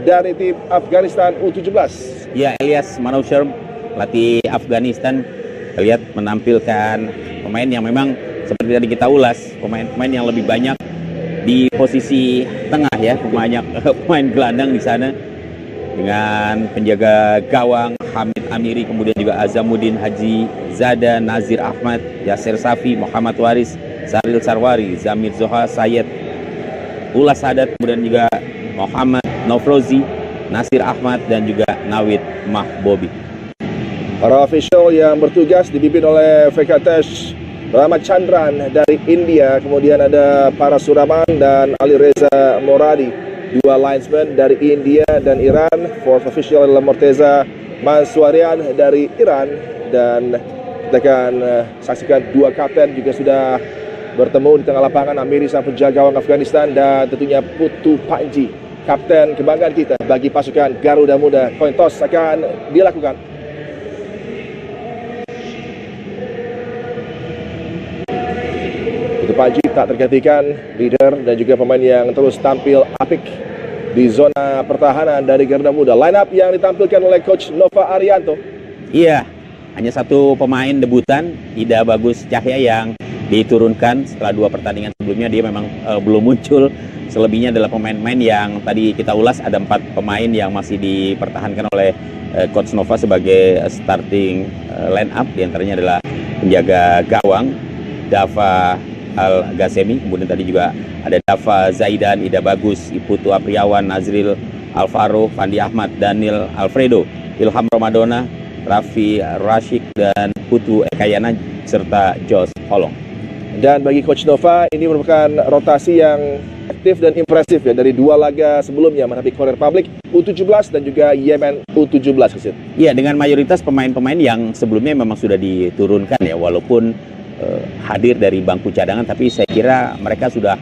dari tim Afghanistan U17. Ya, Elias Manouchehr, pelatih Afghanistan, lihat menampilkan pemain yang memang seperti tadi kita ulas, pemain-pemain yang lebih banyak di posisi tengah ya, pemain gelandang di sana, dengan penjaga gawang Hamid Amiri, kemudian juga Azamuddin Haji Zada, Nazir Ahmad, Yasir Safi, Muhammad Waris, Saril Sarwari, Zamir Zoha, Syed Ulas Sadat, kemudian juga Muhammad Nofrozi, Nasir Ahmad, dan juga Nawid Mahbobi. Para official yang bertugas dipimpin oleh Venkatesh Ramachandran dari India, kemudian ada Parasuraman dan Ali Reza Moradi, dua linesman dari India dan Iran. Fourth official adalah Morteza Mansuarian dari Iran, dan kita akan saksikan dua kapten juga sudah bertemu di tengah lapangan, Amiri sang penjaga gawang Afghanistan, dan tentunya Putu Panji, kapten kebanggaan kita bagi pasukan Garuda Muda. Coin toss akan dilakukan. Putu Panji tak tergantikan, leader dan juga pemain yang terus tampil apik di zona pertahanan dari Garuda Muda. Line up yang ditampilkan oleh Coach Nova Arianto. Iya, hanya satu pemain debutan, Ida Bagus Cahya, yang diturunkan setelah dua pertandingan sebelumnya. Dia memang belum muncul. Selebihnya adalah pemain-pemain yang tadi kita ulas. Ada 4 pemain yang masih dipertahankan oleh Coach Nova sebagai starting line up. Di antaranya adalah penjaga gawang Dava Al-Ghasemi, kemudian tadi juga ada Dava Zaidan, Ida Bagus, Iputu Apriawan, Nazril Alvaro, Fandi Ahmad, Daniel Alfredo, Ilham Ramadona, Raffi Rashid, dan Putu Ekayana, serta Jos Holong. Dan bagi Coach Nova, ini merupakan rotasi yang aktif dan impresif ya, dari 2 laga sebelumnya menghadapi Korea Republic U17 dan juga Yemen U17. Iya, dengan mayoritas pemain-pemain yang sebelumnya memang sudah diturunkan ya, walaupun hadir dari bangku cadangan, tapi saya kira mereka sudah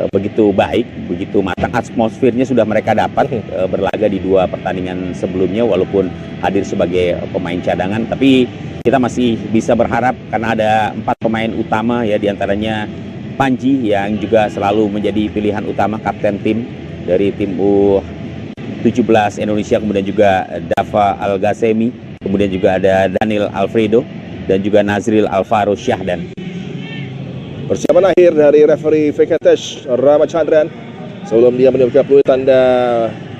begitu baik, begitu matang, atmosfernya sudah mereka dapat berlaga di 2 pertandingan sebelumnya, walaupun hadir sebagai pemain cadangan. Tapi kita masih bisa berharap karena ada 4 pemain utama ya, diantaranya Panji yang juga selalu menjadi pilihan utama kapten tim dari tim U17 Indonesia, kemudian juga Dava Al-Ghasemi, kemudian juga ada Daniel Alfredo, dan juga Nazril Alvaro Syahdan. Persiapan akhir dari referee Venkatesh Ramachandran sebelum dia meniupkan peluit tanda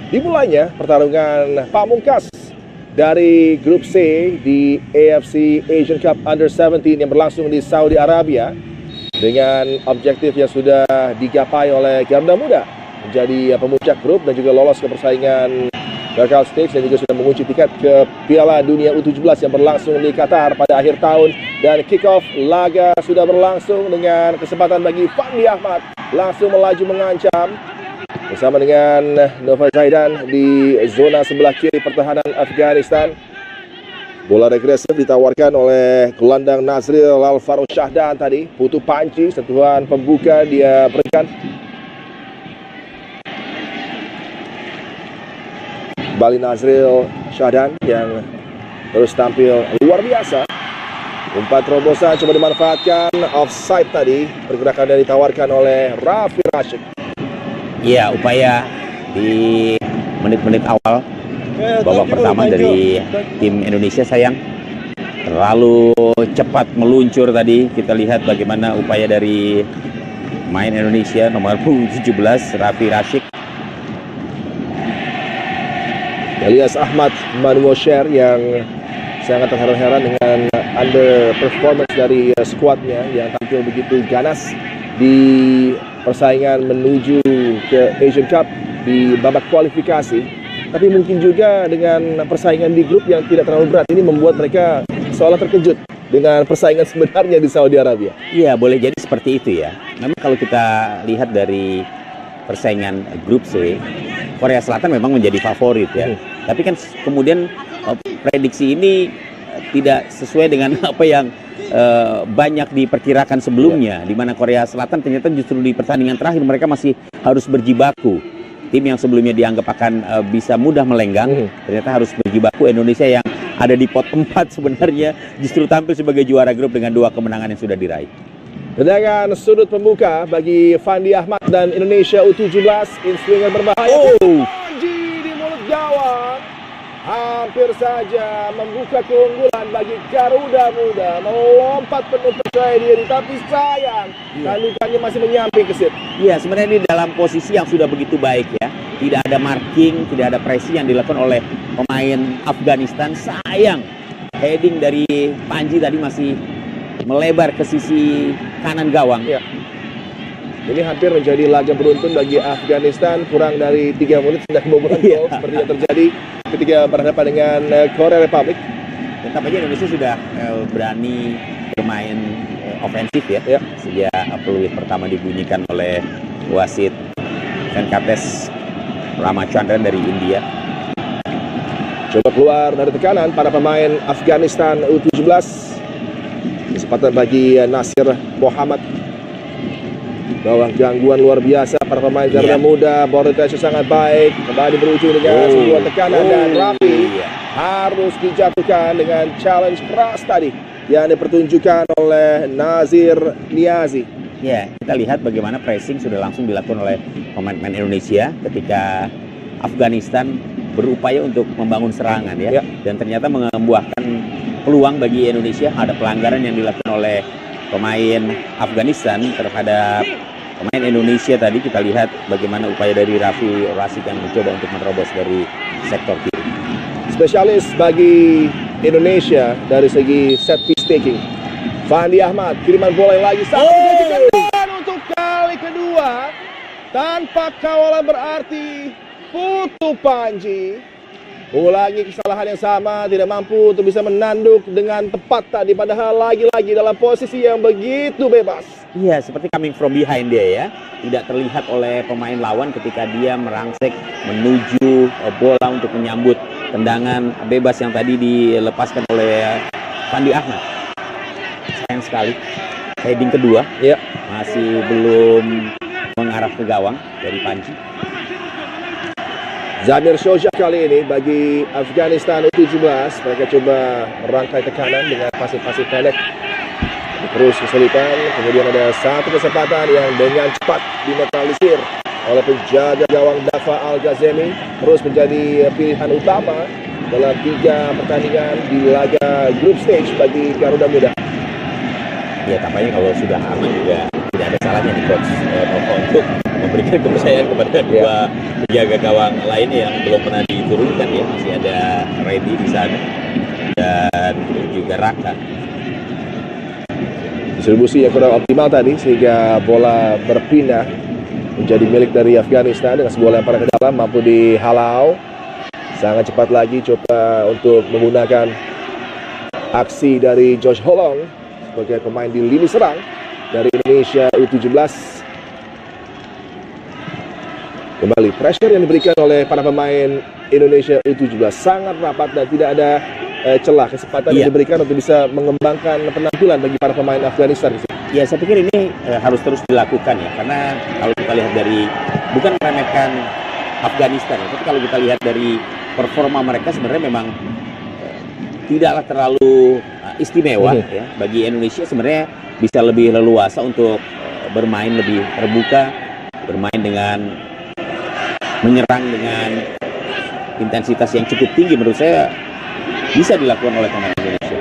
dimulainya pertarungan pamungkas dari grup C di AFC Asian Cup Under 17 yang berlangsung di Saudi Arabia, dengan objektif yang sudah digapai oleh Garuda Muda menjadi pemuncak grup dan juga lolos ke persaingan knockout stage, dan juga sudah mengunci tiket ke Piala Dunia U17 yang berlangsung di Qatar pada akhir tahun. Dan kick off laga sudah berlangsung dengan kesempatan bagi Fandi Ahmad langsung melaju mengancam bersama dengan Nova Zaidan di zona sebelah kiri pertahanan Afghanistan. Bola regresif ditawarkan oleh gelandang Nazril Alvaro Syahdan tadi. Putu Panji, sentuhan pembuka dia berikan. Kembali Nazril Syahdan yang terus tampil luar biasa. Umpan terobosan coba dimanfaatkan, offside tadi. Pergerakan yang ditawarkan oleh Raffi Rashid. Iya, upaya di menit-menit awal babak pertama dari tim Indonesia sayang terlalu cepat meluncur tadi. Kita lihat bagaimana upaya dari main Indonesia nomor 17 Raffi Rashid. Elias Ahmad Manouchehr yang sangat terheran-heran dengan underperformance dari skuadnya yang tampil begitu ganas di persaingan menuju ke Asian Cup di babak kualifikasi. Tapi mungkin juga dengan persaingan di grup yang tidak terlalu berat ini membuat mereka seolah terkejut dengan persaingan sebenarnya di Saudi Arabia. Iya, boleh jadi seperti itu ya. Memang kalau kita lihat dari persaingan grup C, Korea Selatan memang menjadi favorit ya. Tapi kan kemudian prediksi ini tidak sesuai dengan apa yang banyak diperkirakan sebelumnya, di mana Korea Selatan ternyata justru di pertandingan terakhir mereka masih harus berjibaku. Tim yang sebelumnya dianggap akan bisa mudah melenggang, ternyata harus berjibaku. Indonesia yang ada di pot 4 sebenarnya justru tampil sebagai juara grup dengan 2 kemenangan yang sudah diraih. Tendangan sudut pembuka bagi Fandi Ahmad dan Indonesia U17, in swinger berbahaya. Panji hampir saja membuka keunggulan bagi Garuda Muda. Melompat penuh percaya diri, tapi sayang tandukannya masih menyamping ke sit. Iya, sebenarnya ini dalam posisi yang sudah begitu baik ya. Tidak ada marking, tidak ada pressing yang dilakukan oleh pemain Afghanistan. Sayang, heading dari Panji tadi masih melebar ke sisi kanan gawang. Ya. Ini hampir menjadi laga beruntun bagi Afghanistan. Kurang dari 3 menit sudah kebobolan gol seperti yang terjadi ketika berhadapan dengan Korea Republic. Tetap aja Indonesia sudah berani bermain ofensif ya. Sejak peluit pertama dibunyikan oleh wasit Venkatesh Ramachandran dari India. Coba keluar dari tekanan para pemain Afghanistan U17. Kesempatan bagi Nasir Muhammad. Bawah gangguan luar biasa para pemain Garuda Muda. Boritasnya sangat baik. Kembali berujung dengan sebuah tekanan dan Raffi harus dijatuhkan dengan challenge keras tadi yang dipertunjukkan oleh Nazir Niazi. Ya, kita lihat bagaimana pressing sudah langsung dilakukan oleh pemain-pemain Indonesia ketika Afghanistan berupaya untuk membangun serangan ya. Dan ternyata membuahkan peluang bagi Indonesia. Ada pelanggaran yang dilakukan oleh pemain Afghanistan terhadap pemain Indonesia tadi. Kita lihat bagaimana upaya dari Raffi Rashid yang mencoba untuk menerobos dari sektor kiri. Spesialis bagi Indonesia dari segi set piece taking. Fandi Ahmad, kiriman bola yang lagi sangat menjanjikan untuk kali kedua. Tanpa kawalan berarti Putu Panji ulangi kesalahan yang sama, tidak mampu untuk bisa menanduk dengan tepat tadi, padahal lagi-lagi dalam posisi yang begitu bebas. Iya, seperti coming from behind dia ya. Tidak terlihat oleh pemain lawan ketika dia merangsek menuju bola untuk menyambut tendangan bebas yang tadi dilepaskan oleh Fandi Ahmad. Sayang sekali. Heading kedua masih belum mengarah ke gawang dari Panji. Zamir Shoja kali ini bagi Afghanistan U17. Mereka coba merangkai tekanan dengan pasif-pasif pendek. Terus kesulitan, kemudian ada satu kesempatan yang dengan cepat dinetralisir oleh penjaga gawang Dafa Al-Ghazemi. Terus menjadi pilihan utama dalam 3 pertandingan di laga group stage bagi Garuda Muda. Ya, tampaknya kalau sudah aman juga tidak ada salahnya di coach untuk memberikan kepercayaan kepada dua penjaga gawang lainnya yang belum pernah diturunkan ya. Masih ada Reddy di sana dan juga Raka. Distribusi yang kurang optimal tadi sehingga bola berpindah menjadi milik dari Afghanistan dengan sebuah lemparan ke dalam, mampu dihalau. Sangat cepat lagi coba untuk menggunakan aksi dari Josh Holong sebagai pemain di lini serang dari Indonesia U17. Kembali pressure yang diberikan oleh para pemain Indonesia U17 sangat rapat dan tidak ada celah kesempatan yang diberikan untuk bisa mengembangkan penampilan bagi para pemain Afghanistan. Ya, saya pikir ini harus terus dilakukan ya, karena kalau kita lihat dari, bukan meremehkan Afghanistan ya, tapi kalau kita lihat dari performa mereka sebenarnya memang tidaklah terlalu istimewa ya. Bagi Indonesia sebenarnya bisa lebih leluasa untuk bermain lebih terbuka, bermain dengan menyerang dengan intensitas yang cukup tinggi. Menurut saya bisa dilakukan oleh pemain Indonesia.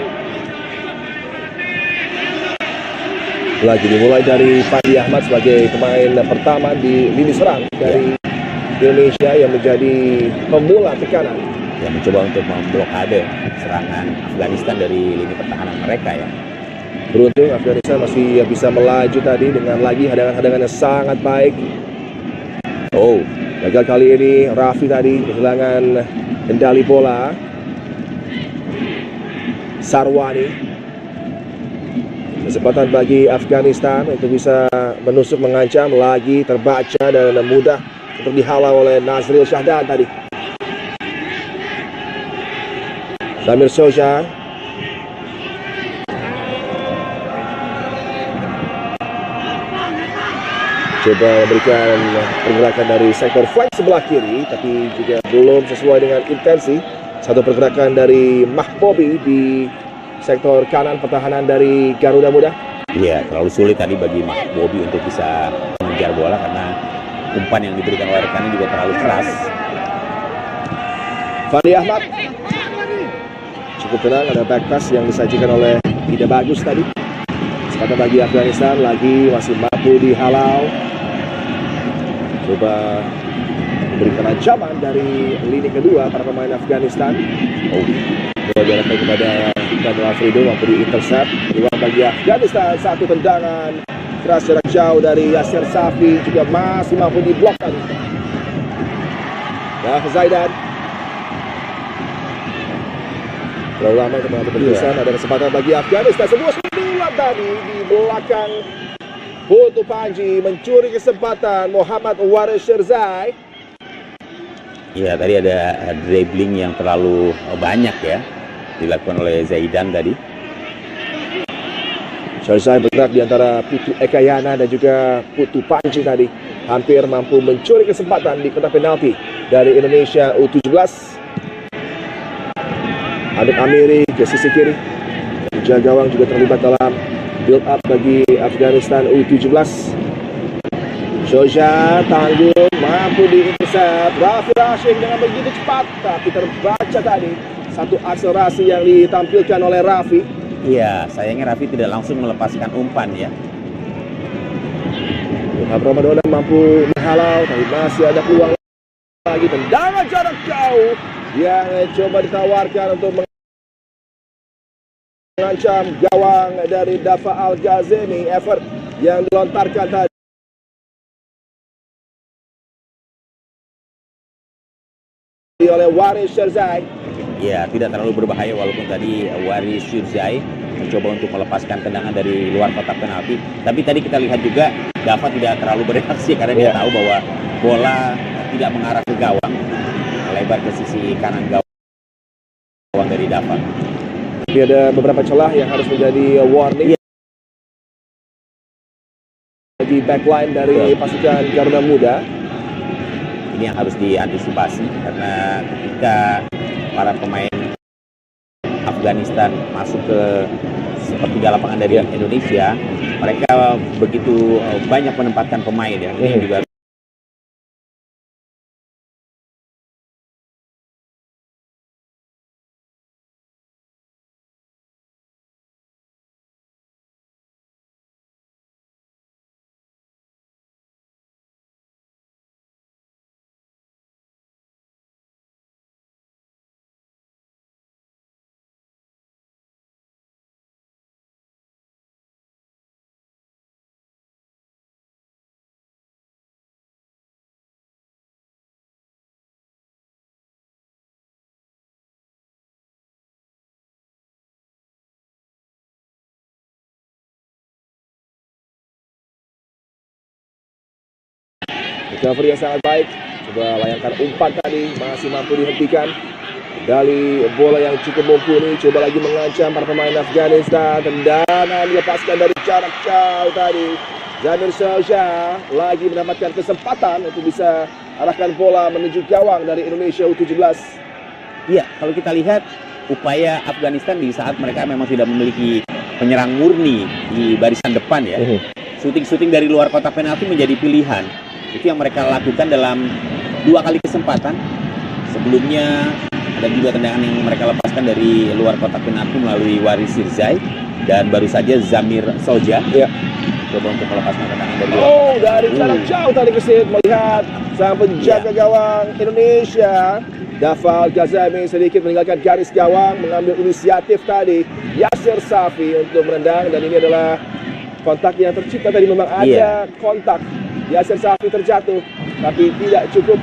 Lagi dimulai dari Fandi Ahmad sebagai pemain pertama di lini serang dari Indonesia yang menjadi pemula tekanan. Ya, mencoba untuk memblokade serangan Afghanistan dari lini pertahanan mereka ya. Beruntung Afghanistan masih bisa melaju tadi dengan lagi hadangan-hadangan yang sangat baik. Gagal kali ini Raffi tadi kehilangan kendali bola. Sarwani, kesempatan bagi Afghanistan untuk bisa menusuk, mengancam, lagi terbaca dan mudah untuk dihalau oleh Nazril Syahdan tadi. Zamir Shoja, coba memberikan pergerakan dari sektor flank sebelah kiri, tapi juga belum sesuai dengan intensi. Satu pergerakan dari Mahbobi di sektor kanan pertahanan dari Garuda Muda. Iya, terlalu sulit tadi bagi Mahbobi untuk bisa mengejar bola karena umpan yang diberikan oleh rekannya juga terlalu keras. Fandi Ahmad cukup tenang. Ada back pass yang disajikan oleh tidak bagus tadi. Kesempatan bagi Afghanistan, lagi masih mampu dihalau. Coba memberikan ancaman dari lini kedua para pemain Afghanistan. Bola diarahkan kepada Daniel Alfredo, mampu di-intercept. Peluang bagi Afghanistan, satu tendangan keras jarak jauh dari Yasser Safi, juga masih mampu diblokkan. Nah, Zaidan terlalu lama untuk mengambil keputusan. Ada kesempatan bagi Afghanistan. Sebuah sundulan tadi di belakang Putu Panji, mencuri kesempatan Muhammad Waris Shirzai. Ya, tadi ada dribbling yang terlalu banyak ya dilakukan oleh Zaidan tadi. Shirzai bergerak di antara Putu Ekayana dan juga Putu Panji tadi. Hampir mampu mencuri kesempatan di kotak penalti dari Indonesia U17. Adit Amiri ke sisi kiri. Jaga gawang juga terlibat dalam build up bagi Afghanistan U17. Shoja tanggung, mampu di-intercept. Rafi Rashid dengan begitu cepat, tapi terbaca tadi. Satu akselerasi yang ditampilkan oleh Rafi. Iya, sayangnya Rafi tidak langsung melepaskan umpan ya. Ramadan mampu menghalau, tapi masih ada peluang lagi. Tendangan jarak jauh yang coba ditawarkan untuk mengancam gawang dari Dafa Al-Ghazemi. Effort yang dilontarkan tadi oleh Waris Shirzai. Ya, tidak terlalu berbahaya walaupun tadi Waris Shirzai mencoba untuk melepaskan tendangan dari luar kotak penalti. Tapi tadi kita lihat juga Dafa tidak terlalu bereaksi karena dia tahu bahwa bola tidak mengarah ke gawang, melebar ke sisi kanan gawang dari Dafa. Tapi ada beberapa celah yang harus menjadi warning bagi backline dari pasukan Garuda Muda. Ini yang harus diantisipasi karena ketika para pemain Afghanistan masuk ke sepertiga lapangan dari Indonesia, mereka begitu banyak menempatkan pemain ya. Ini juga recovery yang sangat baik. Coba layangkan umpan tadi, masih mampu dihentikan. Dari bola yang cukup mumpuni, coba lagi mengancam para pemain Afghanistan. Tendangan dilepaskan dari jarak jauh tadi. Zamir Shoja lagi mendapatkan kesempatan untuk bisa arahkan bola menuju gawang dari Indonesia U17. iya, kalau kita lihat upaya Afghanistan di saat mereka memang tidak memiliki penyerang murni di barisan depan ya. Shooting-shooting dari luar kotak penalti menjadi pilihan. Itu yang mereka lakukan dalam 2 kali kesempatan. Sebelumnya ada juga tendangan yang mereka lepaskan dari luar kotak penalti melalui Waris Shirzai, dan baru saja Zamir Shoja coba untuk melepaskan tendangan dari luar. Dari jarak jauh tadi kesit melihat sang penjaga gawang Indonesia Dafa Al-Ghazemi sedikit meninggalkan garis gawang, mengambil inisiatif tadi Yasser Safi untuk merendang, dan ini adalah kontak yang tercipta tadi. Memang ada kontak. Yasser Safi terjatuh, tapi tidak cukup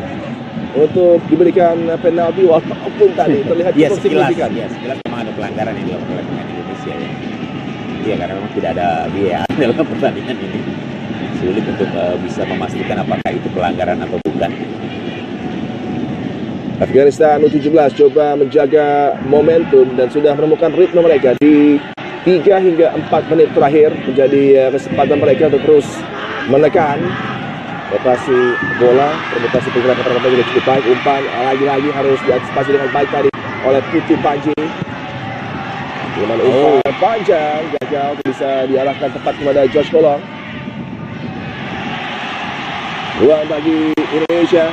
untuk diberikan penalti walaupun tadi terlihat cukup signifikan. Sekilas memang ada pelanggaran yang dilakukan oleh pemain Indonesia ya. Iya, karena memang tidak ada biaya dalam pertandingan ini. Sulit untuk bisa memastikan apakah itu pelanggaran atau bukan. Afghanistan U17 coba menjaga momentum dan sudah menemukan ritme mereka di 3 hingga 4 menit terakhir. Menjadi kesempatan mereka untuk terus menekan rotasi bola, permutasi pergerakan pergerakan juga cukup baik. Umpan lagi-lagi harus diantisipasi dengan baik tadi oleh Putu Panji. Dengan umpan panjang gagal, bisa diarahkan tepat kepada Josh Kolong. Ruang bagi Indonesia.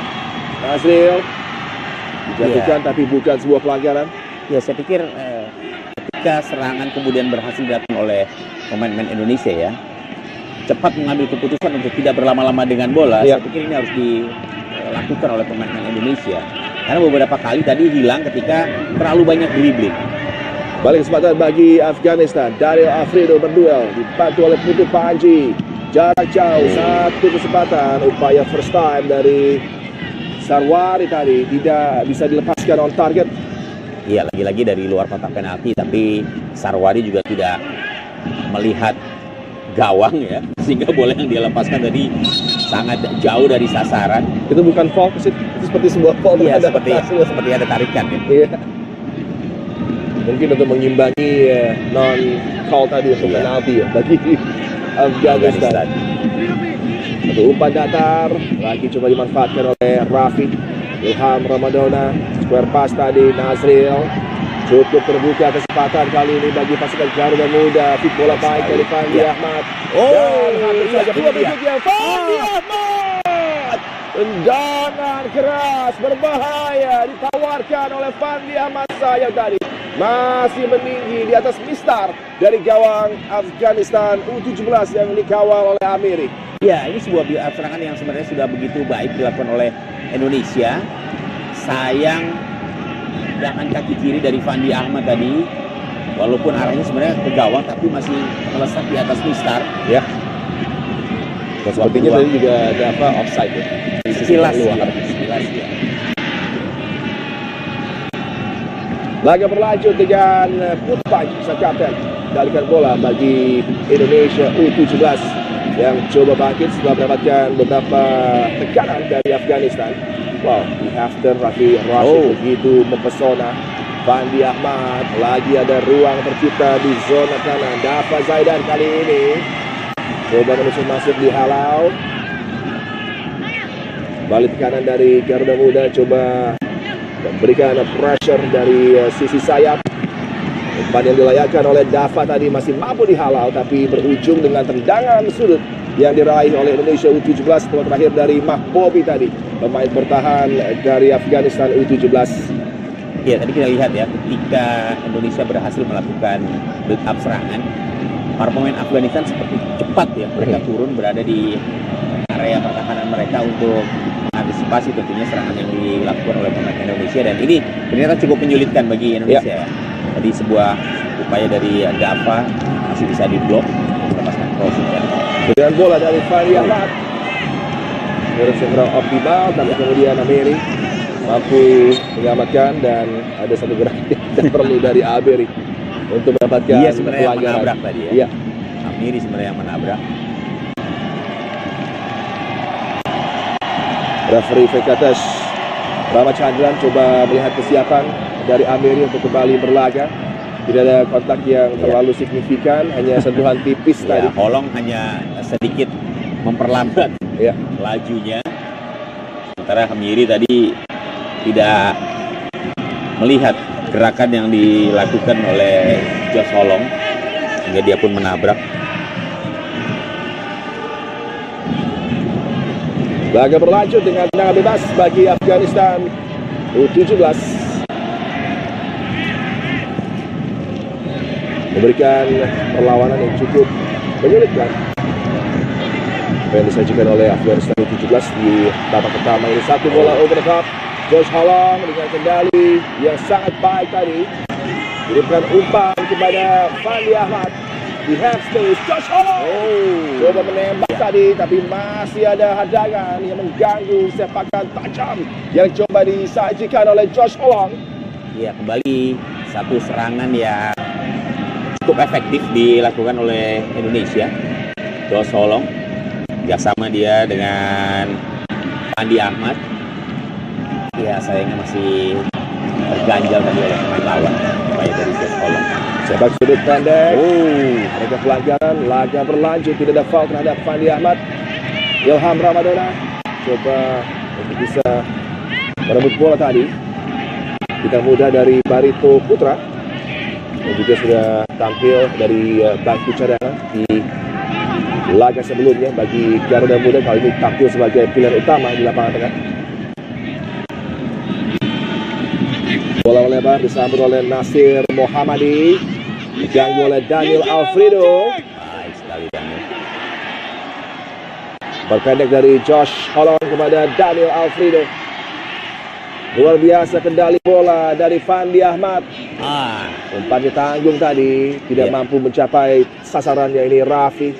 Nazril dijatuhkan tapi bukan sebuah pelanggaran. Ya, saya pikir ketika serangan kemudian berhasil dilakukan oleh pemain-pemain Indonesia ya, cepat mengambil keputusan untuk tidak berlama-lama dengan bola. Ya. Saya pikir ini harus dilakukan oleh pemain-pemain Indonesia. Karena beberapa kali tadi hilang ketika terlalu banyak dribbling. Balik kesempatan bagi Afghanistan. Daryl Afrido berduel dibantu oleh Putu Panji. Jarak jauh, satu kesempatan. Upaya first time dari Sarwari tadi tidak bisa dilepaskan on target. Iya, lagi-lagi dari luar kotak penalti, tapi Sarwari juga tidak melihat gawang ya, sehingga bola yang dia lepaskan tadi sangat jauh dari sasaran. Itu bukan foul, itu seperti sebuah foul. Iya, seperti ada tarikan ya. Iya. Mungkin untuk mengimbangi non call tadi untuk penalti ya bagi Afghanistan. Satu umpan datar lagi coba dimanfaatkan oleh Rafi. Ilham Ramadona, square pass tadi Nazril, cukup terbuka kesempatan kali ini bagi pasukan Garuda Muda. Fit bola baik dari Fandi Ahmad. Dan hampir saja dua berikutnya Fandi Ahmad. Tendangan keras berbahaya ditawarkan oleh Fandi Ahmad sayang tadi. Masih meninggi di atas mistar dari gawang Afghanistan U17 yang dikawal oleh Amiri. Ya, ini sebuah serangan yang sebenarnya sudah begitu baik dilakukan oleh Indonesia. Sayang jangan kaki kiri dari Fandi Ahmad tadi, walaupun arahnya sebenarnya ke gawang tapi masih melesat di atas mistar. Ya. Dan sepertinya tadi juga ada apa offside ya. Sekilas ya. Laga berlanjut dengan Putbaj sang kapten dalikan bola bagi Indonesia U17 yang coba bangkit setelah mendapatkan beberapa tekanan dari Afghanistan. Wow, di Hafter Rafi Rashid begitu mempesona. Fandi Ahmad, lagi ada ruang tercipta di zona kanan. Dafa Zaidan kali ini coba menusuk masuk dihalau. Balik kanan dari Garuda Muda, coba memberikan pressure dari sisi sayap. Umpan yang dilayakkan oleh Dafa tadi masih mampu dihalau, tapi berujung dengan tendangan sudut yang diraih oleh Indonesia U17 setelah terakhir dari Mahbobi tadi, pemain bertahan dari Afghanistan U17. Ya, tadi kita lihat ya, ketika Indonesia berhasil melakukan build up serangan, para pemain Afghanistan seperti cepat ya, mereka turun berada di area pertahanan mereka untuk mengantisipasi tentunya serangan yang dilakukan oleh pemain Indonesia, dan ini ternyata cukup menyulitkan bagi Indonesia. Tadi sebuah upaya dari Dafa masih bisa diblok, melepaskan crossing dengan bola dari Fandi Ahmad. Kurang optimal, tapi kemudian Amiri mampu menyelamatkan, dan ada satu gerakan yang perlu dari Amiri untuk mendapatkan dia sebenarnya yang menabrak tadi ya. Iya. Amiri sebenarnya yang menabrak. Referee Fekatesh Ramachandran coba melihat kesiapan dari Amiri untuk kembali berlaga. Tidak ada kontak yang terlalu signifikan, hanya sentuhan tipis tadi. Holong hanya sedikit memperlambat lajunya. Sementara Amiri tadi tidak melihat gerakan yang dilakukan oleh Josh Holong, sehingga dia pun menabrak. Laga berlanjut dengan tendangan bebas bagi Afghanistan U17. Memberikan perlawanan yang cukup menyulitkan. Apa yang disajikan oleh Afghanistan U17 di babak pertama ini. Satu bola over the top. Josh Holong dengan kendali yang sangat baik tadi. Kirimkan umpan kepada Fandi Ahmad. Di half space, Josh Holong coba menembak tadi, tapi masih ada hadangan yang mengganggu sepakan tajam yang coba disajikan oleh Josh Holong. Ya, kembali satu serangan yang cukup efektif dilakukan oleh Indonesia. Josh Holong kerjasama dia dengan Fandi Ahmad. Ya, sayangnya masih terganjal tadi oleh pemain lawan. Upaya dari Josh Holong. Sepak sudut pendek. Mereka pelanggaran. Laga berlanjut. Tidak ada foul terhadap Fandi Ahmad. Ilham Ramadona coba untuk bisa merebut bola tadi. Kita muda dari Barito Putra, yang juga sudah tampil dari bangku cadangan di laga sebelumnya bagi Garuda Muda. Kali ini tampil sebagai pilihan utama di lapangan tengah. Bola oleh lebar disambut oleh Nasir Mohammadi. Diganggu oleh Daniel Alfredo. Baik sekali Daniel. Berpendek dari Josh Holong kepada Daniel Alfredo. Luar biasa kendali bola dari Fandi Ahmad. Umpannya tanggung tadi, tidak mampu mencapai sasarannya. Ini Raffi.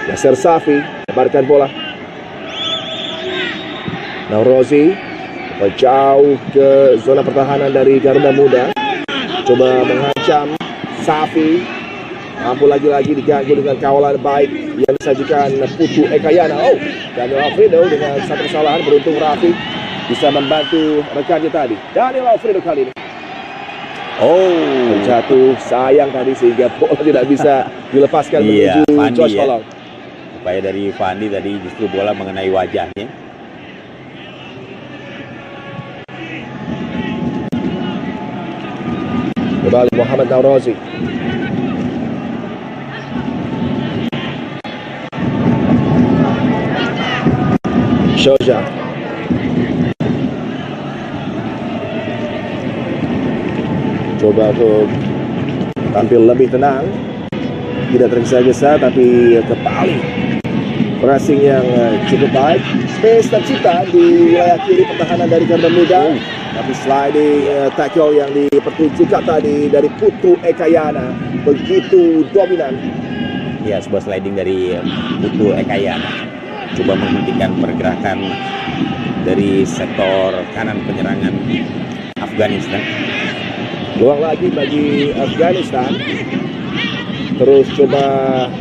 Yasser Safi lebarkan bola. Naurozi jauh ke zona pertahanan dari Garuda Muda. Coba mengancam Safi. Mampu lagi-lagi diganggu dengan kawalan baik yang disajikan Putu Ekayana. Daniel Alfredo dengan satu kesalahan. Beruntung Raffi bisa membantu rekannya tadi. Daniel Alfredo kali ini jatuh sayang tadi sehingga bola tidak bisa dilepaskan menuju Josh Holong. Upaya dari Fandi tadi justru bola mengenai wajahnya. Kembali Muhammad Naurozi. Shoja. Coba untuk tampil lebih tenang. Tidak tergesa-gesa tapi kembali pressing yang cukup baik. Space tercipta di wilayah kiri pertahanan dari Garuda Muda. Tapi sliding tackle yang dipertunjukkan tadi dari Putu Ekayana begitu dominan. Ya, sebuah sliding dari Putu Ekayana. Coba menghentikan pergerakan dari sektor kanan penyerangan Afghanistan. Peluang lagi bagi Afghanistan. Terus coba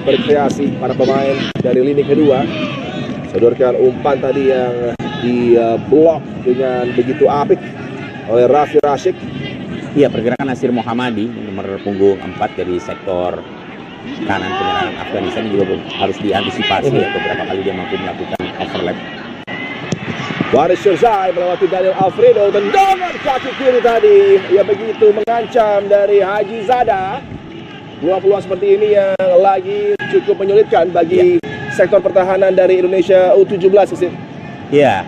berkreasi para pemain dari lini kedua. Sodorkan umpan tadi yang diblok dengan begitu apik oleh Raffi Rashid. Iya, pergerakan Nasir Mohammadi nomor punggung 4 dari sektor kanan penyerangan Afghanistan juga harus diantisipasi ya. Beberapa kali dia mampu melakukan overlap. Waris Shirzai melewati Daniel Alfredo. Tendangan kaki kiri tadi yang begitu mengancam dari Haji Zada. Peluang-peluang seperti ini yang lagi cukup menyulitkan bagi sektor pertahanan dari Indonesia U17. Iya.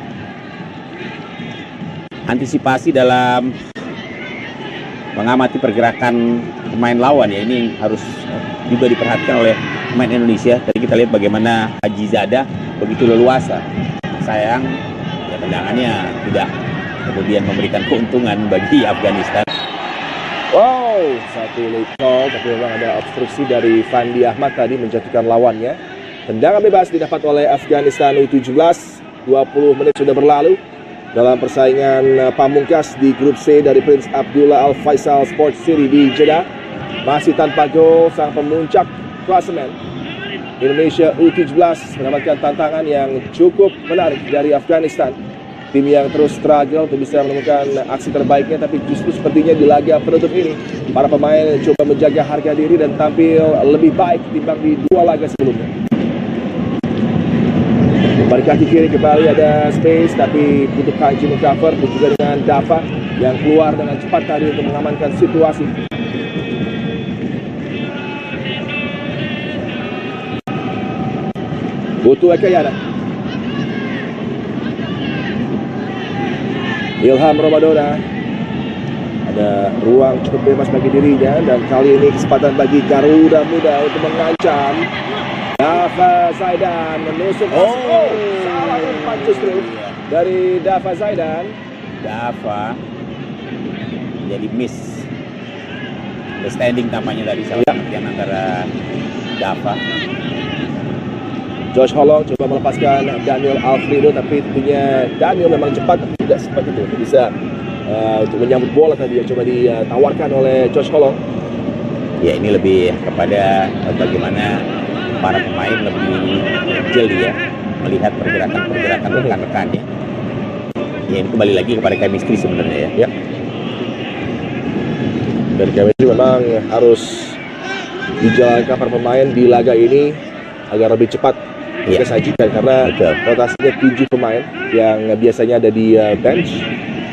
Antisipasi dalam mengamati pergerakan pemain lawan ya, ini harus juga diperhatikan oleh pemain Indonesia. Tadi kita lihat bagaimana Haji Zada begitu leluasa. Sayang ya, tendangannya tidak kemudian memberikan keuntungan bagi Afghanistan. Satu late call, tapi memang ada obstruksi dari Fandi Ahmad tadi menjatuhkan lawannya. Tendangan bebas didapat oleh Afghanistan U17. 20 menit sudah berlalu dalam persaingan pamungkas di grup C dari Prince Abdullah Al Faisal Sports City di Jeddah. Masih tanpa gol, sang pemuncak klasemen Indonesia U17 mendapatkan tantangan yang cukup menarik dari Afghanistan. Tim yang terus struggle untuk bisa menemukan aksi terbaiknya, tapi justru sepertinya di laga penutup ini para pemain coba menjaga harga diri dan tampil lebih baik dibanding di dua laga sebelumnya. Pada kaki kiri kembali ada space, tapi butuh Kanji cover dan juga dengan Dava yang keluar dengan cepat tadi untuk mengamankan situasi. Putu Ekayana. Ilham Ramadona. Ada ruang cukup bebas bagi dirinya, dan kali ini kesempatan bagi Garuda Muda untuk mengancam. Dava Zaidan menusuk. Salah umpan justru dari Dava Zaidan. Dava jadi miss understanding tampaknya dari salah yang antara Dava. Josh Holong coba melepaskan Daniel Alfredo, tapi tentunya Daniel memang cepat, tidak seperti itu bisa untuk menyambut bola tadi yang coba ditawarkan oleh Josh Holong. Ya, ini lebih kepada bagaimana para pemain lebih jeli ya melihat pergerakan rekan-rekannya. Ya, ini kembali lagi kepada chemistry sebenarnya ya. Dan chemistry memang harus dijalankan para pemain di laga ini agar lebih cepat kita sajikan, karena rotasinya 7 pemain yang biasanya ada di bench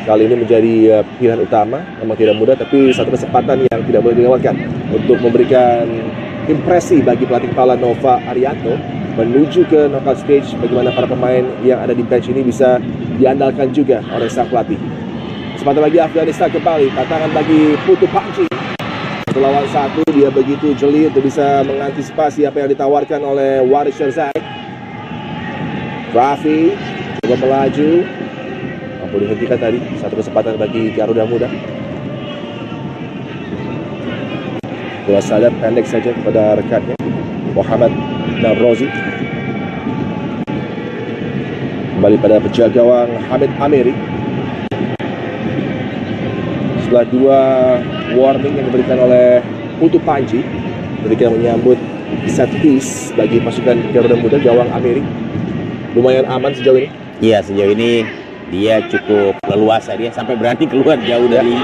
kali ini menjadi pilihan utama. Memang tidak mudah, tapi satu kesempatan yang tidak boleh dilewatkan untuk memberikan impresi bagi pelatih kepala Nova Arianto menuju ke knockout stage. Bagaimana para pemain yang ada di bench ini bisa diandalkan juga oleh sang pelatih. Kesempatan bagi Afghanistan kembali. Tantangan bagi Putu Panji. 1 lawan 1, dia begitu jeli untuk bisa mengantisipasi apa yang ditawarkan oleh Waris Sherzai. Rafi coba melaju, mampu dihentikan tadi. Satu kesempatan bagi Garuda Muda. Bola sadar pendek saja kepada rekannya Muhammad Navrozi. Kembali pada penjaga gawang Hamid Amiri. Setelah 2 warning yang diberikan oleh Putu Panji ketika menyambut set piece bagi pasukan Garuda Muda, gawang Amiri lumayan aman sejauh ini. Iya, sejauh ini dia cukup leluasa, dia sampai berani keluar jauh dari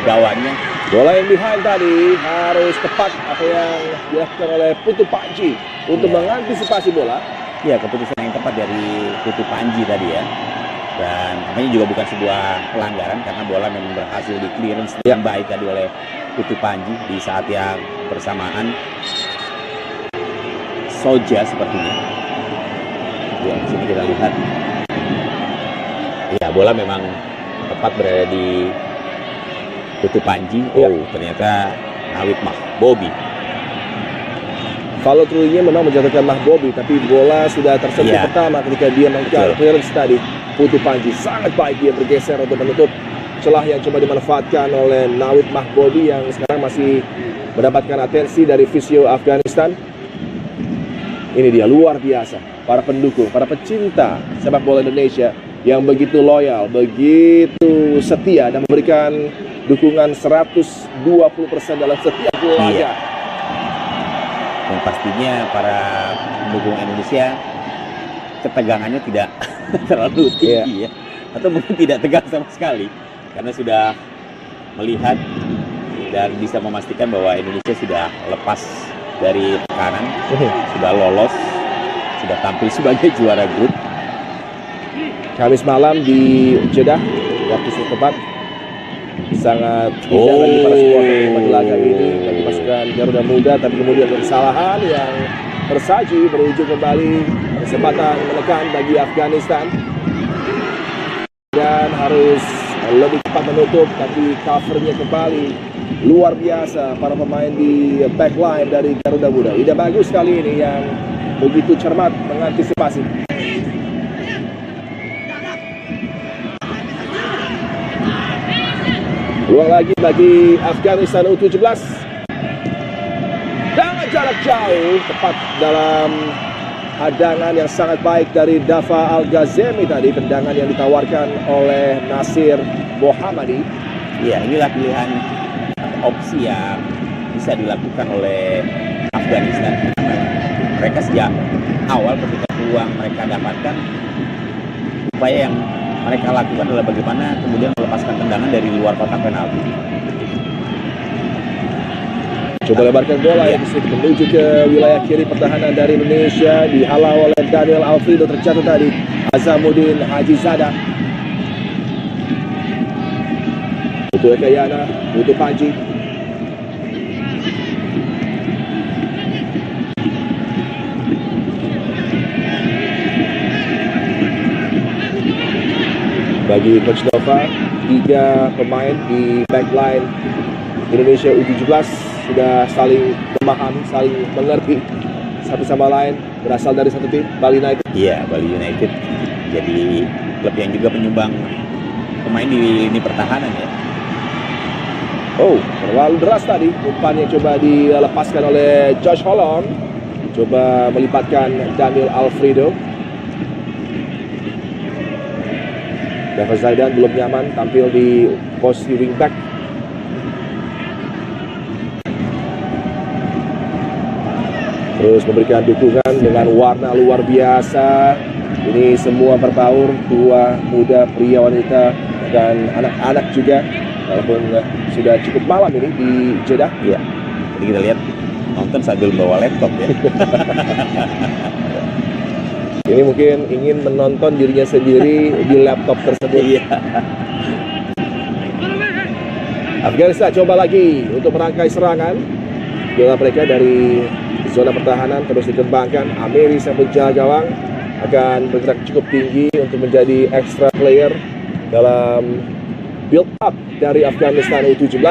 gawangnya. Bola yang behind tadi harus tepat apa yang dilakukan oleh Putu Panji untuk mengantisipasi bola. Ya, keputusan yang tepat dari Putu Panji tadi ya. Dan namanya juga bukan sebuah pelanggaran karena bola memang berhasil di clearance yang baik tadi oleh Putu Panji di saat yang bersamaan. Soja sepertinya. Ya, di sini kita lihat. Ya, bola memang tepat berada di Putu Panji. Oh, ternyata Nawid Mahbobi. Follow through-nya memang menjatuhkan Mahbobi, tapi bola sudah tersentuh pertama ketika dia melakukan clearance tadi. Putu Panji sangat baik, dia bergeser untuk menutup celah yang coba dimanfaatkan oleh Nawid Mahbobi yang sekarang masih mendapatkan atensi dari fisio Afghanistan. Ini dia, luar biasa. Para pendukung, para pecinta sepak bola Indonesia yang begitu loyal, begitu setia dan memberikan dukungan 120% dalam setiap laga. Dan pastinya para pendukung Indonesia ketegangannya tidak terlalu tinggi ya, atau mungkin tidak tegang sama sekali karena sudah melihat dan bisa memastikan bahwa Indonesia sudah lepas dari tekanan, sudah lolos, sudah tampil sebagai juara grup. Kamis malam di Jeddah, waktu setempat, sangat indah bagi para supporter bagi laga ini, bagi pasukan Garuda Muda, tapi kemudian kesalahan yang tersaji berujung kembali kesempatan menekan bagi Afghanistan dan harus lebih cepat menutup, tapi covernya kembali luar biasa para pemain di backline dari Garuda Muda. Ida bagus kali ini yang begitu cermat mengantisipasi. Peluang lagi bagi Afghanistan U17 dengan jarak jauh, tepat dalam hadangan yang sangat baik dari Dafa Al-Ghazemi tadi, tendangan yang ditawarkan oleh Nasir Mohammadi. Ya, inilah pilihan opsi yang bisa dilakukan oleh Afghanistan. Mereka sejak awal ketika peluang mereka dapatkan, upaya yang mereka lakukan adalah bagaimana kemudian melepaskan tendangan dari luar kotak penalti. Coba lebarkan bola yang disini menuju ke wilayah kiri pertahanan dari Indonesia, dihalau oleh Daniel Alfredo, terjatuh tadi Azamuddin Haji Zada. Putu Ekayana, Putu Panji. Bagi Coach Nova, 3 pemain di backline Indonesia U17 sudah saling memahami, saling mengerti satu sama lain, berasal dari satu tim, Bali United. Iya, Bali United jadi klub yang juga penyumbang pemain di lini pertahanan ya. Oh, terlalu deras tadi umpan yang coba dilepaskan oleh Josh Holland. Coba melibatkan Daniel Alfredo. Dafa Zaidan belum nyaman tampil di posisi wingback. Terus memberikan dukungan dengan warna luar biasa. Ini semua berbaur, tua, muda, pria, wanita, dan anak-anak juga. Walaupun sudah cukup malam ini di Jeddah. Iya. Jadi kita lihat nonton sambil bawa laptop ya. Ini mungkin ingin menonton dirinya sendiri di laptop tersebut. Iya. Afghanistan coba lagi untuk merangkai serangan. Bola mereka dari zona pertahanan terus dikembangkan. Amiri sang penjaga gawang akan bergerak cukup tinggi untuk menjadi extra player dalam build up dari Afghanistan U17.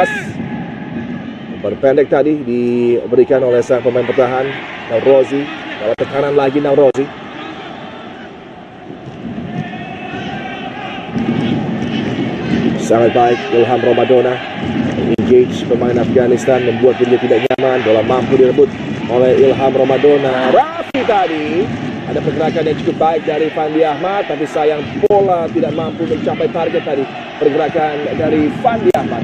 Umpan pendek tadi diberikan oleh sang pemain bertahan Naurozi. Dalam tekanan lagi Naurozi. Sangat baik Ilham Ramadona engage pemain Afghanistan, membuat dirinya tidak nyaman. Bola mampu direbut oleh Ilham Ramadona. Rafi tadi ada pergerakan yang cukup baik dari Fandi Ahmad, tapi sayang bola tidak mampu mencapai target tadi. Pergerakan dari Fandi Ahmad.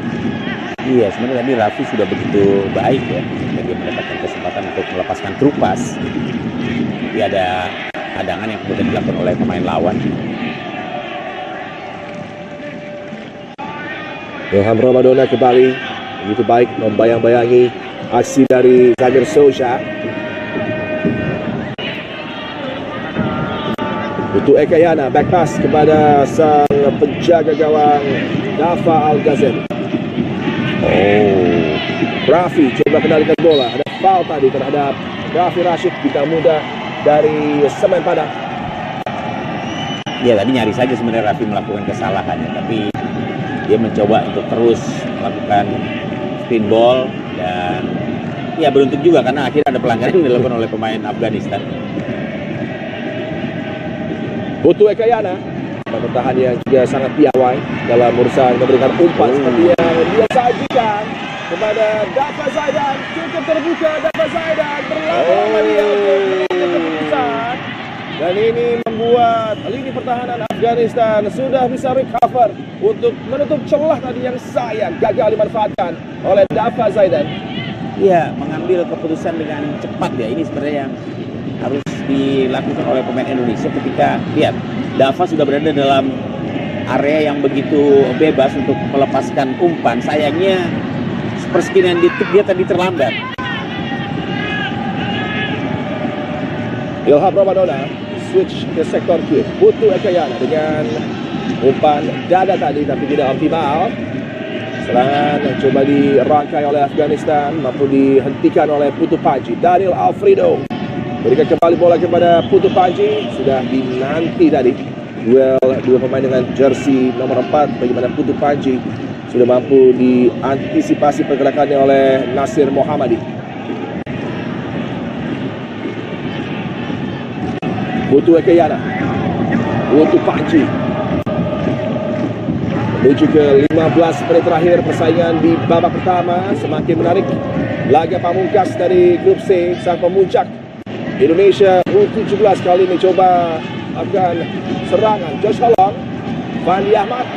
Iya, sebenarnya tadi Raffi sudah begitu baik ya. Dia mendapatkan kesempatan untuk melepaskan trupas. Tapi ada hadangan yang kemudian dilakukan oleh pemain lawan. Ilham Ramadona kembali begitu baik membayang-bayangi aksi dari Zamir Sosha. Untuk Ekayana, back pass kepada sang penjaga gawang Dafa Al-Ghazali. Rafi coba kendalikan bola. Ada foul tadi terhadap Rafi Rashid, bintang muda dari Semen Padang. Ya, tadi nyaris saja sebenarnya Raffi melakukan kesalahannya, tapi dia mencoba untuk terus melakukan spin ball dan ya beruntung juga karena akhirnya ada pelanggaran yang dilakukan oleh pemain Afghanistan. Butuh Ekayana, bertahan yang juga sangat piawai dalam urusan memberikan umpan seperti yang dia sajikan kepada Dafa Zaidan. Cukup terbuka, Dafa Zaidan berlama-lama dia untuk mengambil keputusan. Dan ini membuat lini pertahanan Afghanistan sudah bisa recover untuk menutup celah tadi yang sayang gagal dimanfaatkan oleh Dafa Zaidan. Iya, mengambil keputusan dengan cepat ya. Ini sebenarnya yang harus dilakukan oleh pemain Indonesia ketika lihat Dafa sudah berada dalam area yang begitu bebas untuk melepaskan umpan. Sayangnya sepersekian detik dia tadi terlambat. Ilham Ramadona switch ke sektor kiri. Butuh Ekayana dengan umpan dada tadi tapi tidak optimal. Serangan yang coba dirangkai oleh Afghanistan mampu dihentikan oleh Putu Panji. Daniel Alfredo berikan kembali bola kepada Putu Panji. Sudah dinanti tadi duel dua pemain dengan jersey nomor 4, bagaimana Putu Panji sudah mampu diantisipasi pergerakannya oleh Nasir Mohammadi. Butuh Ekayana, Butuh Panji. Menuju ke 15 menit terakhir persaingan di babak pertama. Semakin menarik laga pamungkas dari grup C, sang pemuncak. Indonesia U17 kali ini coba akan serangan. Josh Holong, Fandi Ahmad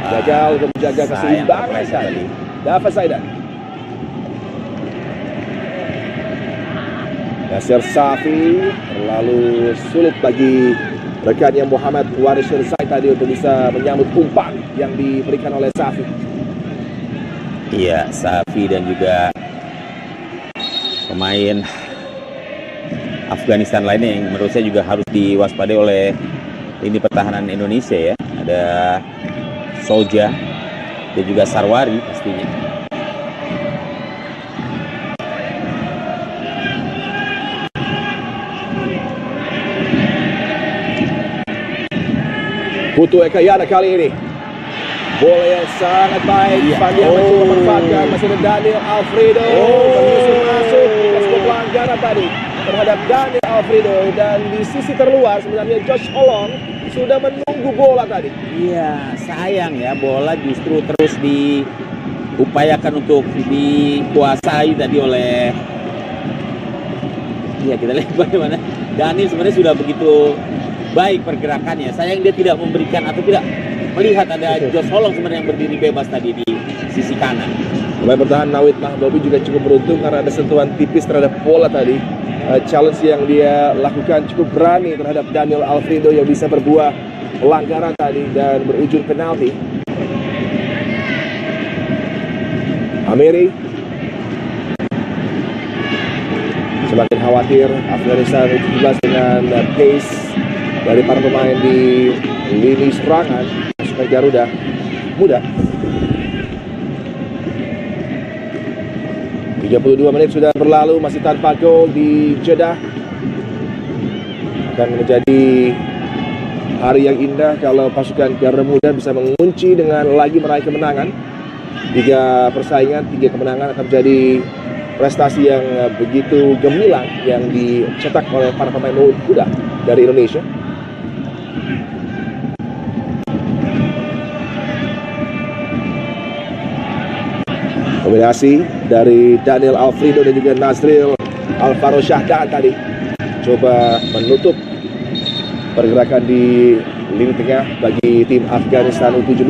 gagal untuk menjaga keseimbangan tadi. Dafa Zaidan. Nasir Safi terlalu sulit bagi rekannya Muhammad Waris Zaid tadi untuk bisa menyambut umpan yang diberikan oleh Safi. Iya, Safi dan juga pemain Afghanistan lainnya yang menurut saya juga harus diwaspadai oleh lini pertahanan Indonesia ya. Ada Solja dan juga Sarwari pastinya. Butuh Ekayana kali ini. Bola yang sangat baik. Fandi Ahmad coba memanfaatkan. Masih ada Daniel Alfredo. Menyusul masuk. Masuk pelanggaran tadi terhadap Daniel Alfredo. Dan di sisi terluar sebenarnya Josh Holong sudah menunggu bola tadi. Iya, sayang ya bola justru terus diupayakan untuk dikuasai tadi oleh. Iya, kita lihat bagaimana Daniel sebenarnya sudah begitu baik pergerakannya. Sayang dia tidak memberikan atau tidak melihat ada Josh Holong sebenarnya yang berdiri bebas tadi di sisi kanan. Pemain bertahan Nawid Mahbobi juga cukup beruntung karena ada sentuhan tipis terhadap bola tadi. Challenge yang dia lakukan cukup berani terhadap Daniel Alfredo yang bisa berbuah pelanggaran tadi dan berujung penalti. Amiri semakin khawatir Afghanistan U17 dengan pace dari para pemain di lini serangan pasukan Garuda Muda. 32 menit sudah berlalu, masih tanpa gol di Jeddah. Akan menjadi hari yang indah kalau pasukan Garuda Muda bisa mengunci dengan lagi meraih kemenangan. 3 persaingan, 3 kemenangan akan menjadi prestasi yang begitu gemilang yang dicetak oleh para pemain muda dari Indonesia. Kombinasi dari Daniel Alfredo dan juga Nazril Alvaro Syahdan tadi coba menutup pergerakan di lini tengah bagi tim Afghanistan U17.